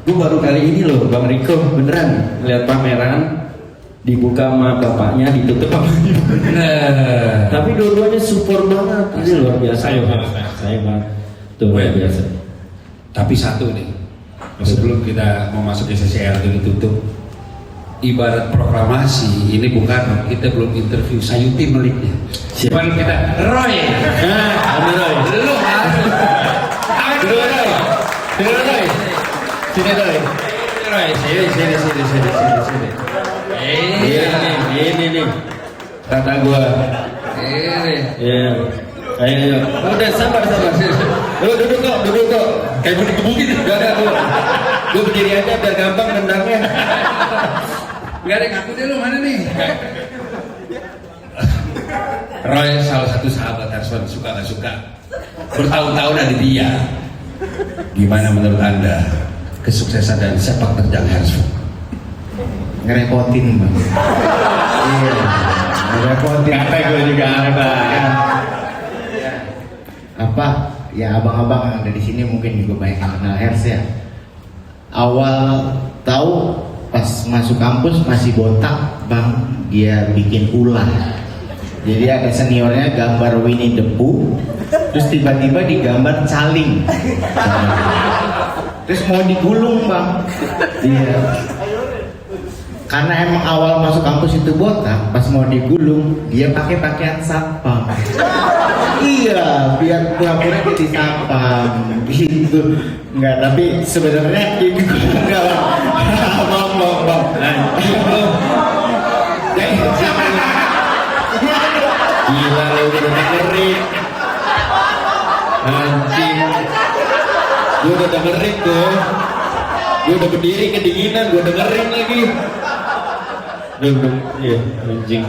Speaker 4: Gue baru kali ini loh Bang Riko beneran lihat pameran dibuka sama bapaknya ditutup sama ibu.
Speaker 1: Nah,
Speaker 4: Tapi dua-duanya support banget. Ini luar biasa ya Pak. Saya banget. Tuh luar biasa.
Speaker 1: tapi satu nih, sebelum kita mau masuk ke sesi RT ditutup, ibarat proklamasi, ini bukan, kita belum interview Sayuti Meliknya. Cuman kita, Roy,
Speaker 4: Nah, Roy.
Speaker 1: lu harus,
Speaker 4: Dulu Roy. Dulu Roy. Sini Roy.
Speaker 1: Roy, sini.
Speaker 4: Ini nih. Kata gua.
Speaker 1: Ini.
Speaker 4: Iya. Ayo. Udah sabar. Duduk kok.
Speaker 1: Kayak mau dikebukin.
Speaker 4: Gak ada gua. Gua berdiri aja biar gampang nendangnya.
Speaker 1: Gak ada ngaku deh lu mana nih? Roy salah satu sahabat Hersman, suka gak suka, bertahun-tahun ada dia. Gimana menurut anda kesuksesan dan sepak terjang Hersman?
Speaker 7: Ngerepotin bang. Iya, ngerepotin.
Speaker 4: Kata gua juga apa?
Speaker 7: Apa? Ya abang-abang yang ada di sini mungkin juga banyak yang kenal Hers ya. Awal tahu pas masuk kampus masih botak bang, dia bikin ulah. Jadi ada seniornya gambar Winnie the Pooh, terus tiba-tiba digambar caling. Terus mau digulung bang. Iya. Karena emang awal masuk kampus itu botak, pas mau digulung dia pakai pakaian satpam. Iya, biar pura-pura jadi satpam gitu. Enggak, tapi sebenarnya ini enggak. Bang.
Speaker 4: Gila lu udah dengerin. Anjing. Gua udah dengerin tuh. Gua udah berdiri kedinginan, gua dengerin lagi. Duh, iya, anjing.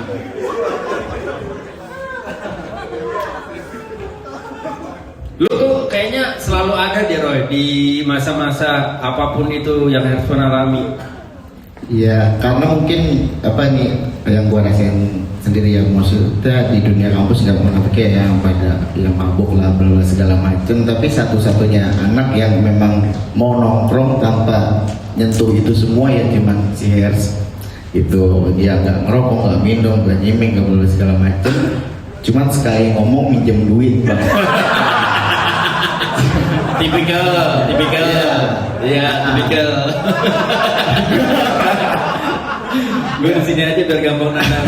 Speaker 4: Lu tuh kayaknya selalu ada deh Roy di masa-masa apapun itu yang harus pernah alami.
Speaker 7: Iya, karena mungkin apa nih yang gua rasain sendiri, yang maksudnya di dunia kampus nggak pernah kayak yang pada yang mabuk lah bla segala macam, tapi satu-satunya anak yang memang mau nongkrong tanpa nyentuh itu semua ya cuman si Hers. Itu dia nggak ngerokok, nggak minum, nggak nyimeng, nggak bla segala macam, cuman sekali ngomong minjem duit bang.
Speaker 4: Tipikal. Iya, tipikal. Gue di sini aja biar gampang nanam.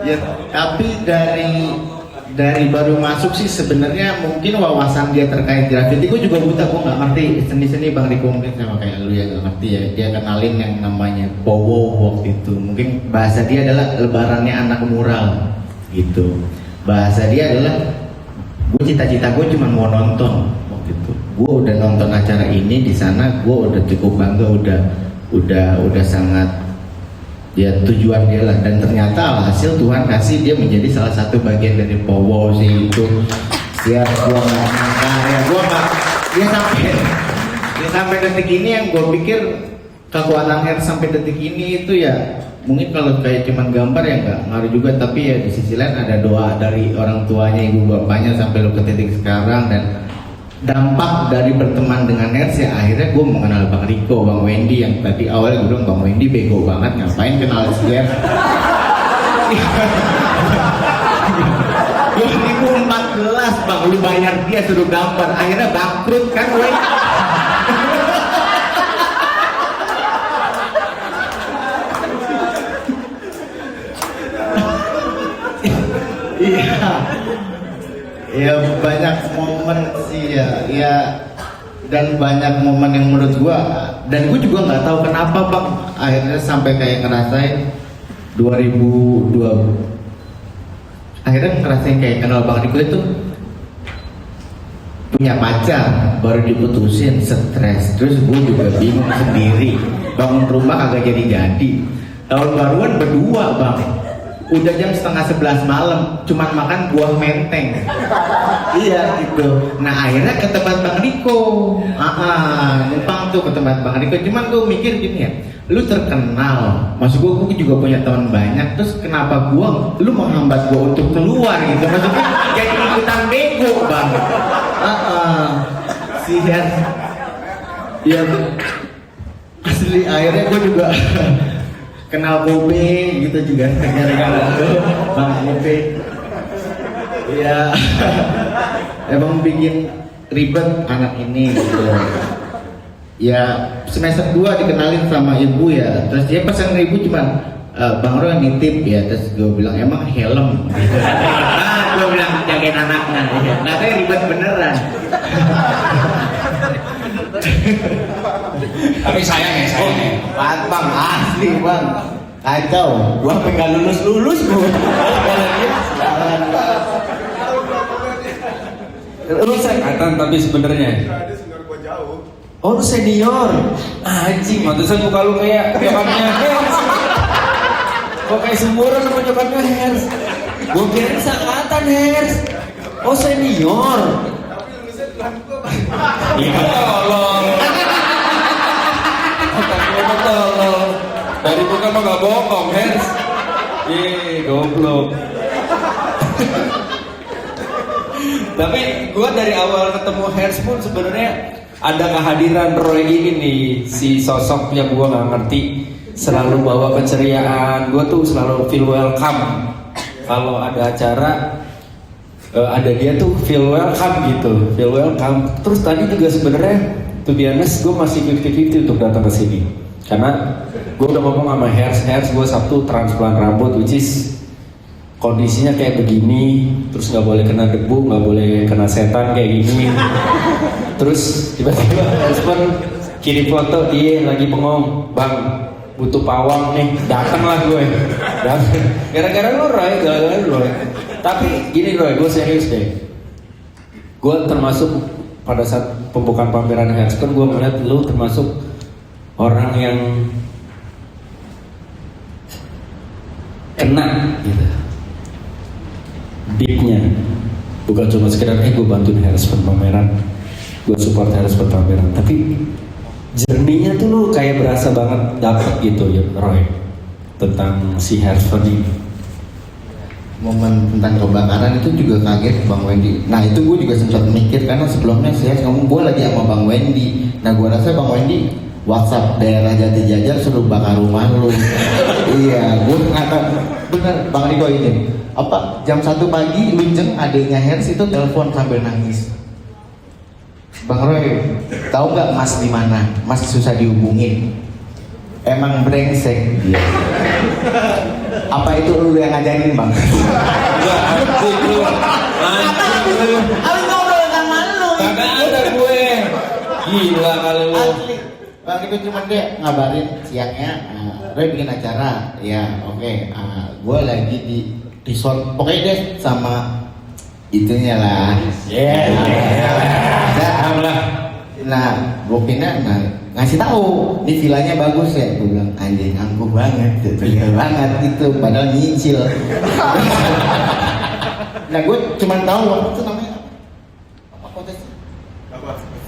Speaker 7: Ya, tapi dari dari baru masuk sih sebenarnya mungkin wawasan dia terkait graffiti gue juga buta, gue nggak ngerti seni-seni. Bang Riko mungkin sama kayak lu ya nggak ngerti ya, dia kenalin yang namanya powo waktu itu, mungkin bahasa dia adalah lebarannya anak mural gitu. Bahasa dia adalah gue cita-cita gue cuma mau nonton waktu itu, gue udah nonton acara ini di sana, gue udah cukup bangga, udah sangat ya tujuan dia lah, dan ternyata alhasil Tuhan kasih dia menjadi salah satu bagian dari powo sih itu. Siap, gua nggak nyangka ya, gua nggak, dia sampai detik ini yang gue pikir kekuatan Hers sampai detik ini itu ya mungkin kalau kayak cuman gambar ya nggak ngaruh juga, tapi ya di sisi lain ada doa dari orang tuanya, ibu bapaknya sampai lo ke titik sekarang, dan dampak dari berteman dengan Hers ya akhirnya gue mengenal Bang Riko, Bang Wendy yang tadi awalnya gue bilang Bang Wendy bego banget ngapain kenal si Hers. 2014 Bang, lu bayar dia suruh gambar, akhirnya bangkrut kan gue. Iya. Ya banyak momen sih ya, dan banyak momen yang menurut gua, dan gua juga nggak tahu kenapa Bang akhirnya sampai kayak ngerasain 2002 akhirnya ngerasain kayak kenal Bang Riko itu punya pacar baru diputusin, stres, terus gua juga bingung sendiri, bangun rumah kagak jadi, tahun baruan berdua Bang, udah jam 10:30 malam cuman makan buah menteng. Iya gitu. Nah akhirnya ke tempat Bang Riko, numpang tuh ke tempat Bang Riko. Cuman gue mikir gini ya, lu terkenal, maksud gue juga punya teman banyak, terus kenapa lu menghambat gue untuk keluar gitu, maksudnya jadi ikutan bego Bang. Si Hers ya asli akhirnya gue juga kenal Bobe gitu juga gara-gara Bang Bobe. Ya emang bikin ribet anak ini gitu. Ya semester 2 dikenalin sama ibu ya, terus dia pesan ibu cuman Bang Roy nitip ya, terus gue bilang emang helm gitu. Gue bilang jagain anaknya ya. Nah kayak ribet beneran.
Speaker 1: Tapi sayang ya.
Speaker 7: Bang asli Bang, kacau. Gua sampai nggak lulus gua.
Speaker 3: Lu angkatan tapi sebenarnya.
Speaker 2: Dia senior gua jauh.
Speaker 3: Oh lu senior. Anjing, mantesan muka lu kayak nyokapnya Hers. Kok kayak semburan sama nyokapnya Hers. Gua kira seangkatan Hers. Oh senior.
Speaker 2: Tapi lulusnya Tuhan gua Bang.
Speaker 3: Iya tolong. Tolong. Dari muka mah gak bohong Hers. Ih goblok. Tapi gue dari awal ketemu Hers pun sebenarnya ada kehadiran Roy ini nih, si sosok yang gue nggak ngerti, selalu bawa keceriaan. Gue tuh selalu feel welcome kalau ada acara, ada dia tuh feel welcome gitu, feel welcome. Terus tadi juga sebenarnya to be honest gue masih 50-50 untuk datang ke sini karena gue udah ngomong sama Hers gue Sabtu transplant rambut, which is kondisinya kayak begini, terus nggak boleh kena debu, nggak boleh kena setan kayak gini. Terus tiba-tiba respon kirim foto dia lagi bengong, Bang butuh pawang nih, datanglah gue. Gara-gara lu Roy, Tapi gini Roy, gue serius deh. Gue termasuk pada saat pembukaan pameran Herspon, gue melihat lu termasuk orang yang kena gitu. Deepnya bukan cuma sekedar gue bantuin Herspon pameran, gue support Herspon pameran, tapi journey-nya tuh lu kayak berasa banget dapet gitu ya Roy tentang si Herspon ini.
Speaker 7: Momen tentang kebakaran itu juga kaget Bang Wendy. Nah itu gue juga sempat mikir karena sebelumnya saya ngomong gue lagi sama Bang Wendy. Nah gue rasa Bang Wendy WhatsApp daerah Jati Jajar suruh bakar rumah lu. Iya, gue ngata bener Bang Riko ini. Apa jam 1 pagi Lunceng adiknya Hers itu telepon sambil nangis. Bang Roy, tahu nggak Mas di mana? Mas susah dihubungin. Emang brengsek dia. Apa itu lu yang ngajarin bang?
Speaker 3: Enggak, anjing lu.
Speaker 7: Abis ngobrol sama lu.
Speaker 3: Kagak ada gue. Gila kali lu.
Speaker 7: Asli. Bang itu cuma dia ngabarin siangnya, Roy bikin acara, ya oke. Gue lagi di resort, pokoknya dia sama itunya lah. Nah, gue pindah, ngasih tahu, ini villanya bagus ya. Gue bilang anjing angkuh banget, terlihat banget gitu, padahal nyicil. Nah, gue cuma tahu waktu itu namanya apa hotel?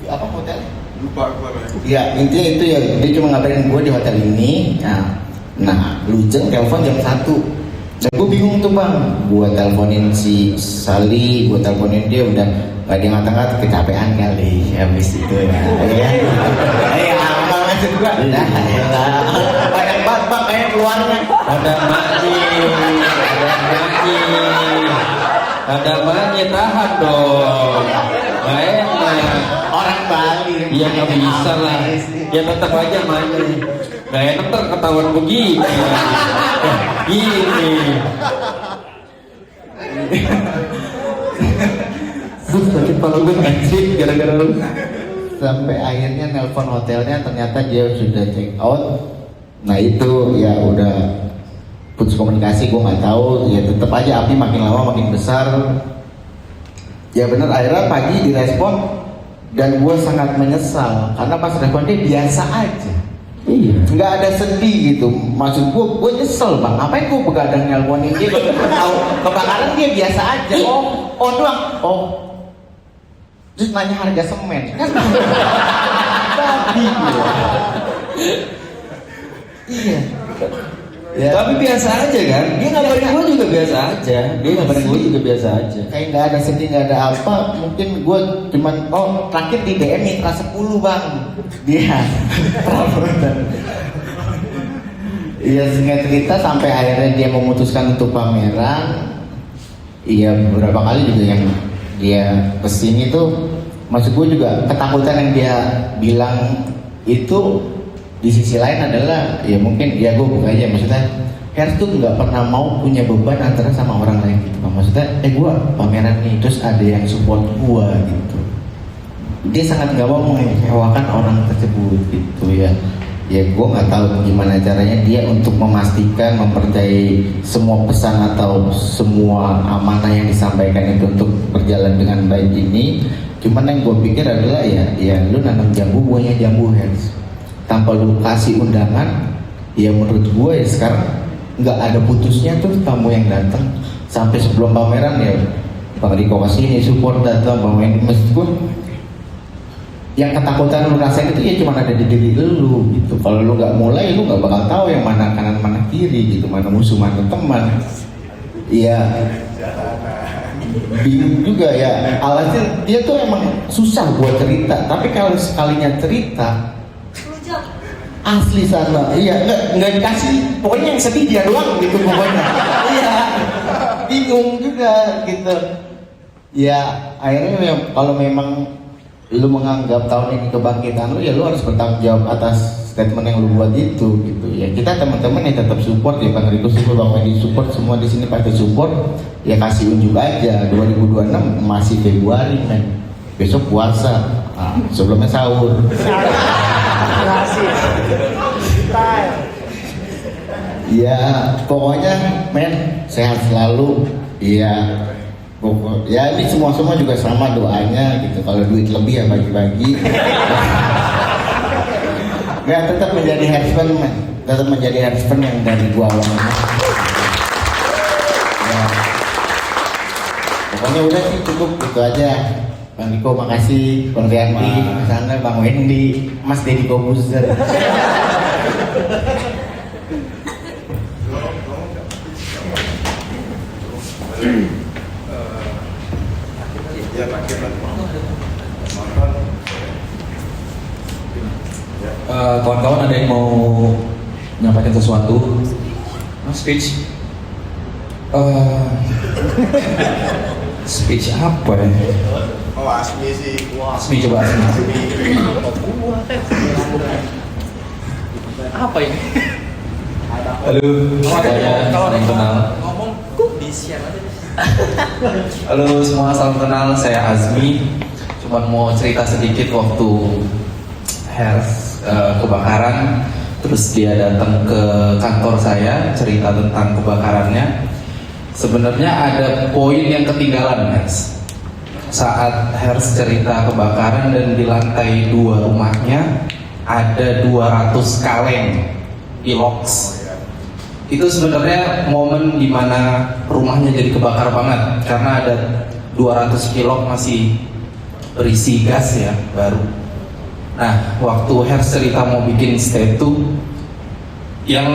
Speaker 7: Apa hotel?
Speaker 2: Lupa gue.
Speaker 7: Ya intinya itu ya, dia cuma ngabarin gue di hotel ini. Nah, Lujeng telepon jam 1. Dan gue bingung tuh bang, gue teleponin si Sali, gue teleponin dia udah gak dia ngata-ngata kecapean kali, habis itu ya. Ya, apa maksud gue? Nah, banyak banget bang kayak keluarnya.
Speaker 3: Ada banyak tahan dong. Baik,
Speaker 7: Orang Bali.
Speaker 3: ya nggak bisa lah. Ya tetap aja mandi. Gak enak ntar ketahuan begini. Gini. Sakit kepala gue anjing gara-gara lu.
Speaker 7: Sampai akhirnya nelpon hotelnya, ternyata dia sudah check out. Nah itu ya udah putus komunikasi, gue nggak tahu. Ya tetap aja api makin lama makin besar. Ya benar, akhirnya pagi direspon dan gue sangat menyesal karena pas respon dia biasa aja. Iya, nggak ada sedih gitu. Maksud gue nyesel bang. Ngapain gue begadang nelponin dia? Tahu kebakaran dia biasa aja. Oh doang. Oh, terus nanya harga semen. Kan tadi. Iya. Ya.
Speaker 3: Tapi biasa aja kan? Dia ngabarin gue juga biasa aja. Dia ngabarin gue juga biasa aja.
Speaker 7: Kayak nggak ada sedih, nggak ada apa. Mungkin gue cuman terakhir di DM Mitra 10 bang. Dia. Iya singkat cerita sampai akhirnya dia memutuskan untuk pameran. Iya beberapa kali juga yang dia kesini tuh, maksud gue juga ketakutan yang dia bilang itu di sisi lain adalah ya mungkin ya gue buka aja, maksudnya Hers tuh nggak pernah mau punya beban antara sama orang lain gitu, maksudnya gue pameran nih terus ada yang support gue gitu, dia sangat nggak mau mengecewakan orang tersebut gitu ya. Ya gue nggak tahu gimana caranya dia untuk memastikan mempercayai semua pesan atau semua amanah yang disampaikan itu untuk berjalan dengan baik ini. Cuman yang gue pikir adalah ya lu nanam jambu buahnya jambu Hers. Tanpa lu kasih undangan, ya menurut gue ya sekarang nggak ada putusnya tuh tamu yang datang. Sampai sebelum pameran ya Bang Riko kesini support datang, Bang Wendy, meskipun yang ketakutan lu rasain itu ya cuma ada di diri lu gitu. Kalau lu nggak mulai, lu nggak bakal tahu yang mana kanan mana kiri gitu, mana musuh mana teman. Iya, bingung juga ya. Alhasil dia tuh emang susah buat cerita, tapi kalau sekalinya cerita asli sana, iya nggak dikasih, pokoknya yang sedih dia doang gitu pokoknya. Iya, bingung juga gitu. Ya akhirnya ya, kalau memang lu menganggap tahun ini kebangkitan lu, ya lu harus bertanggung jawab atas statement yang lu buat itu gitu. Ya kita teman-teman yang tetap support ya, Bang Riko support, Bang Wendy support, semua di sini pasti support. Ya kasih unjuk aja. 2026 masih Februari men, besok puasa, sebelumnya sahur. Ya pokoknya men sehat selalu. Ya pokok ya ini semua juga sama doanya gitu. Kalau duit lebih ya bagi-bagi. Ya tetap menjadi husband men, tetap menjadi husband yang dari gua awalnya. Ya. Pokoknya udah sih cukup itu aja. Bang Riko makasih, Bang Rianti, sana Bang Wendy, Mas Deddy Kobuzer.
Speaker 3: Kawan-kawan ada yang mau menyampaikan sesuatu? Speech? Speech apa ya?
Speaker 2: Oh Asmi sih.
Speaker 3: Asmi, coba Asmi. Apa ini?
Speaker 8: Halo, semuanya, salam kenal. Halo semua, salam kenal. Saya Azmi. Cuman mau cerita sedikit waktu Hers kebakaran. Terus dia datang ke kantor saya, cerita tentang kebakarannya. Sebenarnya ada poin yang ketinggalan, Hers. Saat Hers cerita kebakaran dan di lantai 2 rumahnya ada 200 kaleng pilox. Itu sebenarnya momen dimana rumahnya jadi kebakar banget karena ada 200 pilox masih berisi gas ya, baru. Nah, waktu Hers cerita mau bikin statue, yang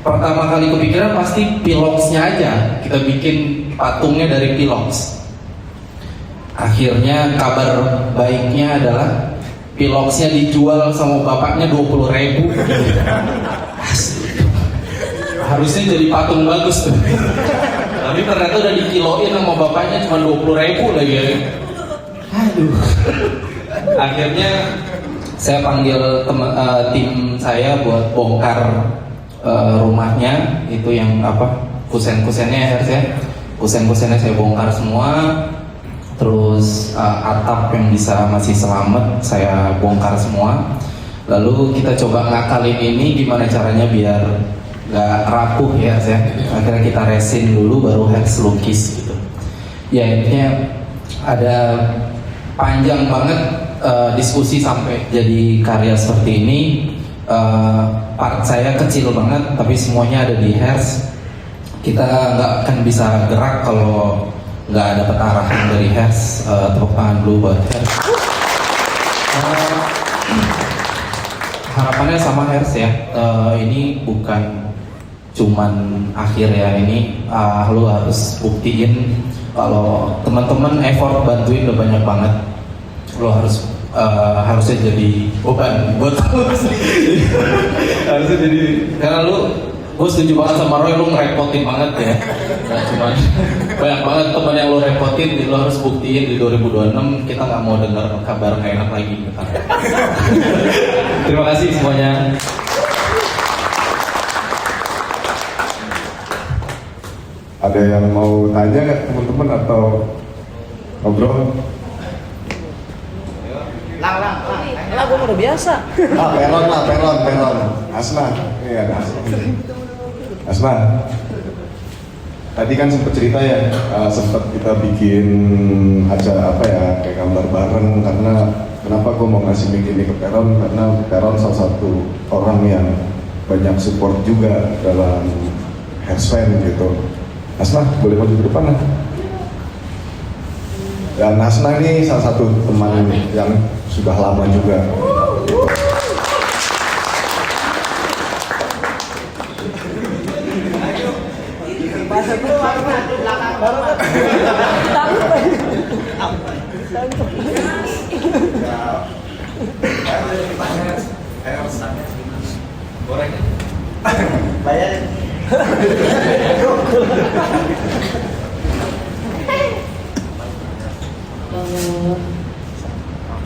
Speaker 8: pertama kali kepikiran pasti piloxnya aja. Kita bikin patungnya dari pilox. Akhirnya kabar baiknya adalah piloxnya dijual sama bapaknya 20.000. Harusnya jadi patung bagus tuh. Tapi ternyata udah dikiloin sama bapaknya cuma 20.000 lagi ya. Aduh. Akhirnya saya panggil tim saya buat bongkar rumahnya. Itu yang apa, kusen-kusennya kusen-kusennya saya bongkar semua. Terus atap yang bisa masih selamat saya bongkar semua. Lalu kita coba ngakalin ini gimana caranya biar nggak rapuh ya, akhirnya kita resin dulu baru Hers lukis gitu. Ya intinya ada panjang banget diskusi sampai jadi karya seperti ini. Part saya kecil banget tapi semuanya ada di Hers. Kita nggak akan bisa gerak kalau nggak dapat arahan dari Hers. Tepuk tangan dulu buat Hers. Harapannya sama Hers ya, ini bukan cuman akhir ya, ini lu harus buktiin kalau teman-teman effort bantuin udah banyak banget. Lu harusnya jadi beban buat harusnya jadi, karena gue setuju banget sama Roy, lu ngerepotin banget ya. Nah, cuman banyak banget teman yang lu repotin, lu harus buktiin di 2026 kita nggak mau dengar kabar nggak enak lagi. Terima kasih semuanya.
Speaker 2: Ada yang mau tanya nggak teman-teman atau ngobrol?
Speaker 9: Lah gue udah biasa.
Speaker 2: Peron. Asma, ini ada Asma. Tadi kan sempat cerita ya, sempat kita bikin acara apa ya, kayak gambar bareng. Karena kenapa gue mau ngasih mic ini ke Peron, karena Peron salah satu orang yang banyak support juga dalam Hersfan gitu. Asma, boleh maju ke depan lah. Dan Asma ini salah satu teman yang sudah lama juga.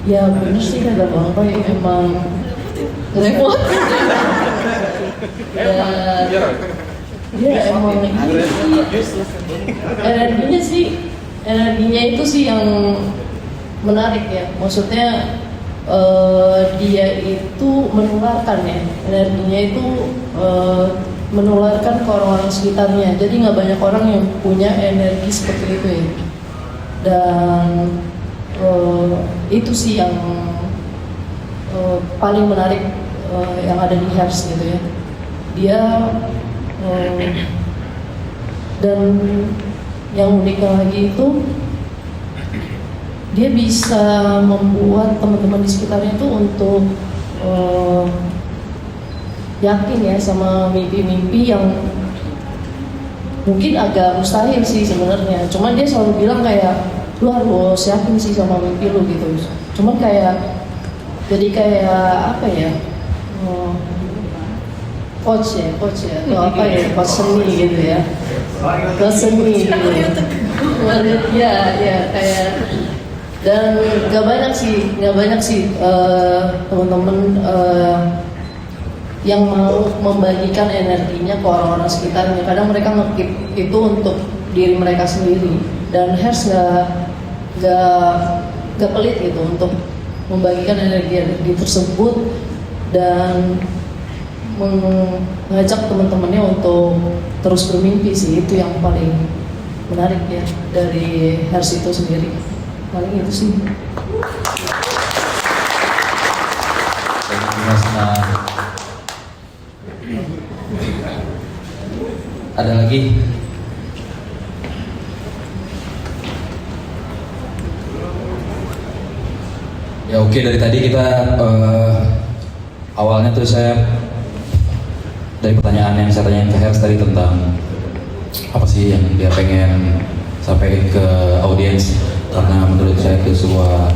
Speaker 9: Ya bener sih kata Bang Roy, emang repot. Ya emang energinya itu sih yang menarik ya. Maksudnya dia itu menularkan ya, energinya itu menularkan ke orang-orang sekitarnya. Jadi nggak banyak orang yang punya energi seperti itu ya. Dan itu sih yang paling menarik yang ada di Hers gitu ya. Dia dan yang uniknya lagi itu dia bisa membuat teman-teman di sekitarnya itu untuk yakin ya sama mimpi-mimpi yang mungkin agak mustahil sih sebenarnya. Cuman dia selalu bilang kayak lu harus yakin sih sama mimpi lu gitu. Cuman kayak jadi kayak apa ya, coach ya atau apa ya, coach seni gitu ya, coach seni gitu. Ya kayak, dan nggak banyak sih teman-teman yang mau membagikan energinya ke orang-orang sekitarnya. Kadang mereka nge-keep itu untuk diri mereka sendiri, dan Hers gak pelit gitu untuk membagikan energi tersebut dan mengajak teman-temannya untuk terus bermimpi sih. Itu yang paling menarik ya dari Hers itu sendiri, paling itu sih.
Speaker 3: Ada lagi? Ya oke, dari tadi kita awalnya tuh saya dari pertanyaan yang saya tanyain ke Hers tadi tentang apa sih yang dia pengen sampaikan ke audiens, karena menurut saya itu sebuah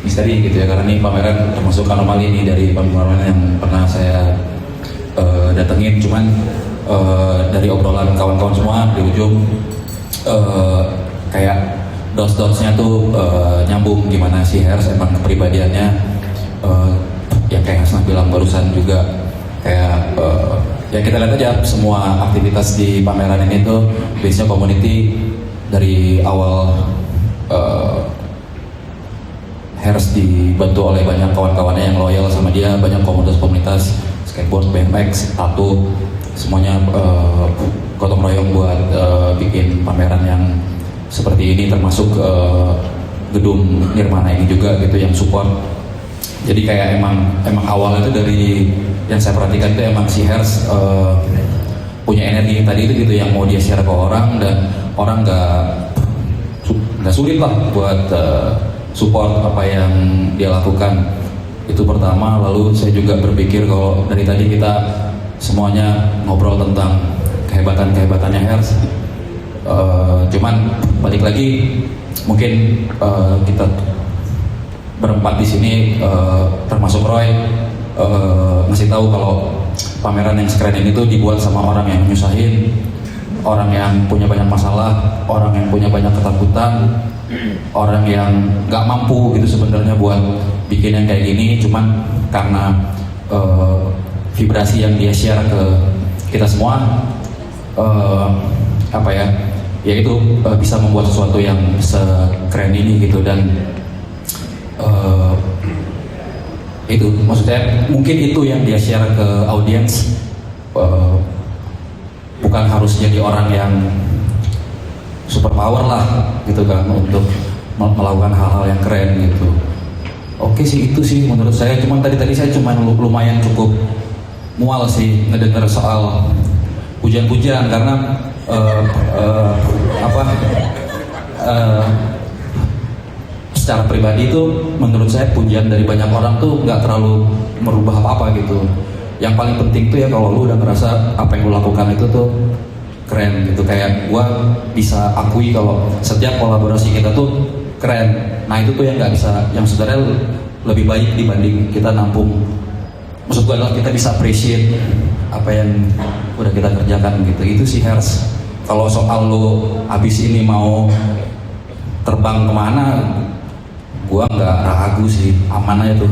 Speaker 3: misteri gitu ya, karena ini pameran termasuk anomali ini dari pameran yang pernah saya datengin. Cuman dari obrolan kawan-kawan semua di ujung kayak dots-dotsnya tuh nyambung, gimana sih Hers emang kepribadiannya yang kayak Hasna bilang barusan juga, kayak ya kita lihat aja semua aktivitas di pameran ini tuh base-nya community. Dari awal Hers dibantu oleh banyak kawan-kawannya yang loyal sama dia, banyak komunitas-komunitas skateboard, BMX, tattoo, semuanya gotong royong buat bikin pameran yang seperti ini, termasuk gedung Nirmana ini juga gitu yang support. Jadi kayak emang awalnya itu dari yang saya perhatikan itu emang si Hers punya energi tadi itu gitu yang mau dia share ke orang, dan orang nggak sulit lah buat support apa yang dia lakukan. Itu pertama. Lalu saya juga berpikir kalau dari tadi kita semuanya ngobrol tentang kehebatannya Hers, cuman balik lagi mungkin kita berempat di sini termasuk Roy ngasih tahu kalau pameran yang sekeren ini tuh dibuat sama orang yang nyusahin, orang yang punya banyak masalah, orang yang punya banyak ketakutan, orang yang nggak mampu gitu sebenarnya buat bikin yang kayak gini, cuman karena vibrasi yang dia share ke kita semua apa ya itu bisa membuat sesuatu yang sekeren ini gitu. Dan itu maksudnya mungkin itu yang dia share ke audiens, bukan harus jadi orang yang super power lah gitu kan untuk melakukan hal-hal yang keren gitu. Oke sih, itu sih menurut saya. Cuman tadi saya cuman lumayan cukup mual sih ngedengar soal pujian-pujian, karena secara pribadi itu menurut saya pujian dari banyak orang tuh nggak terlalu merubah apa-apa gitu. Yang paling penting tuh ya kalau lu udah ngerasa apa yang lu lakukan itu tuh keren gitu. Kayak gua bisa akui kalau setiap kolaborasi kita tuh keren. Nah itu tuh yang nggak bisa, yang sebenarnya lebih baik dibanding kita nampung. Maksud gua adalah kita bisa appreciate apa yang udah kita kerjakan gitu. Itu sih Hers. Kalau soal lu abis ini mau terbang kemana, gua nggak ragu sih, aman aja tuh.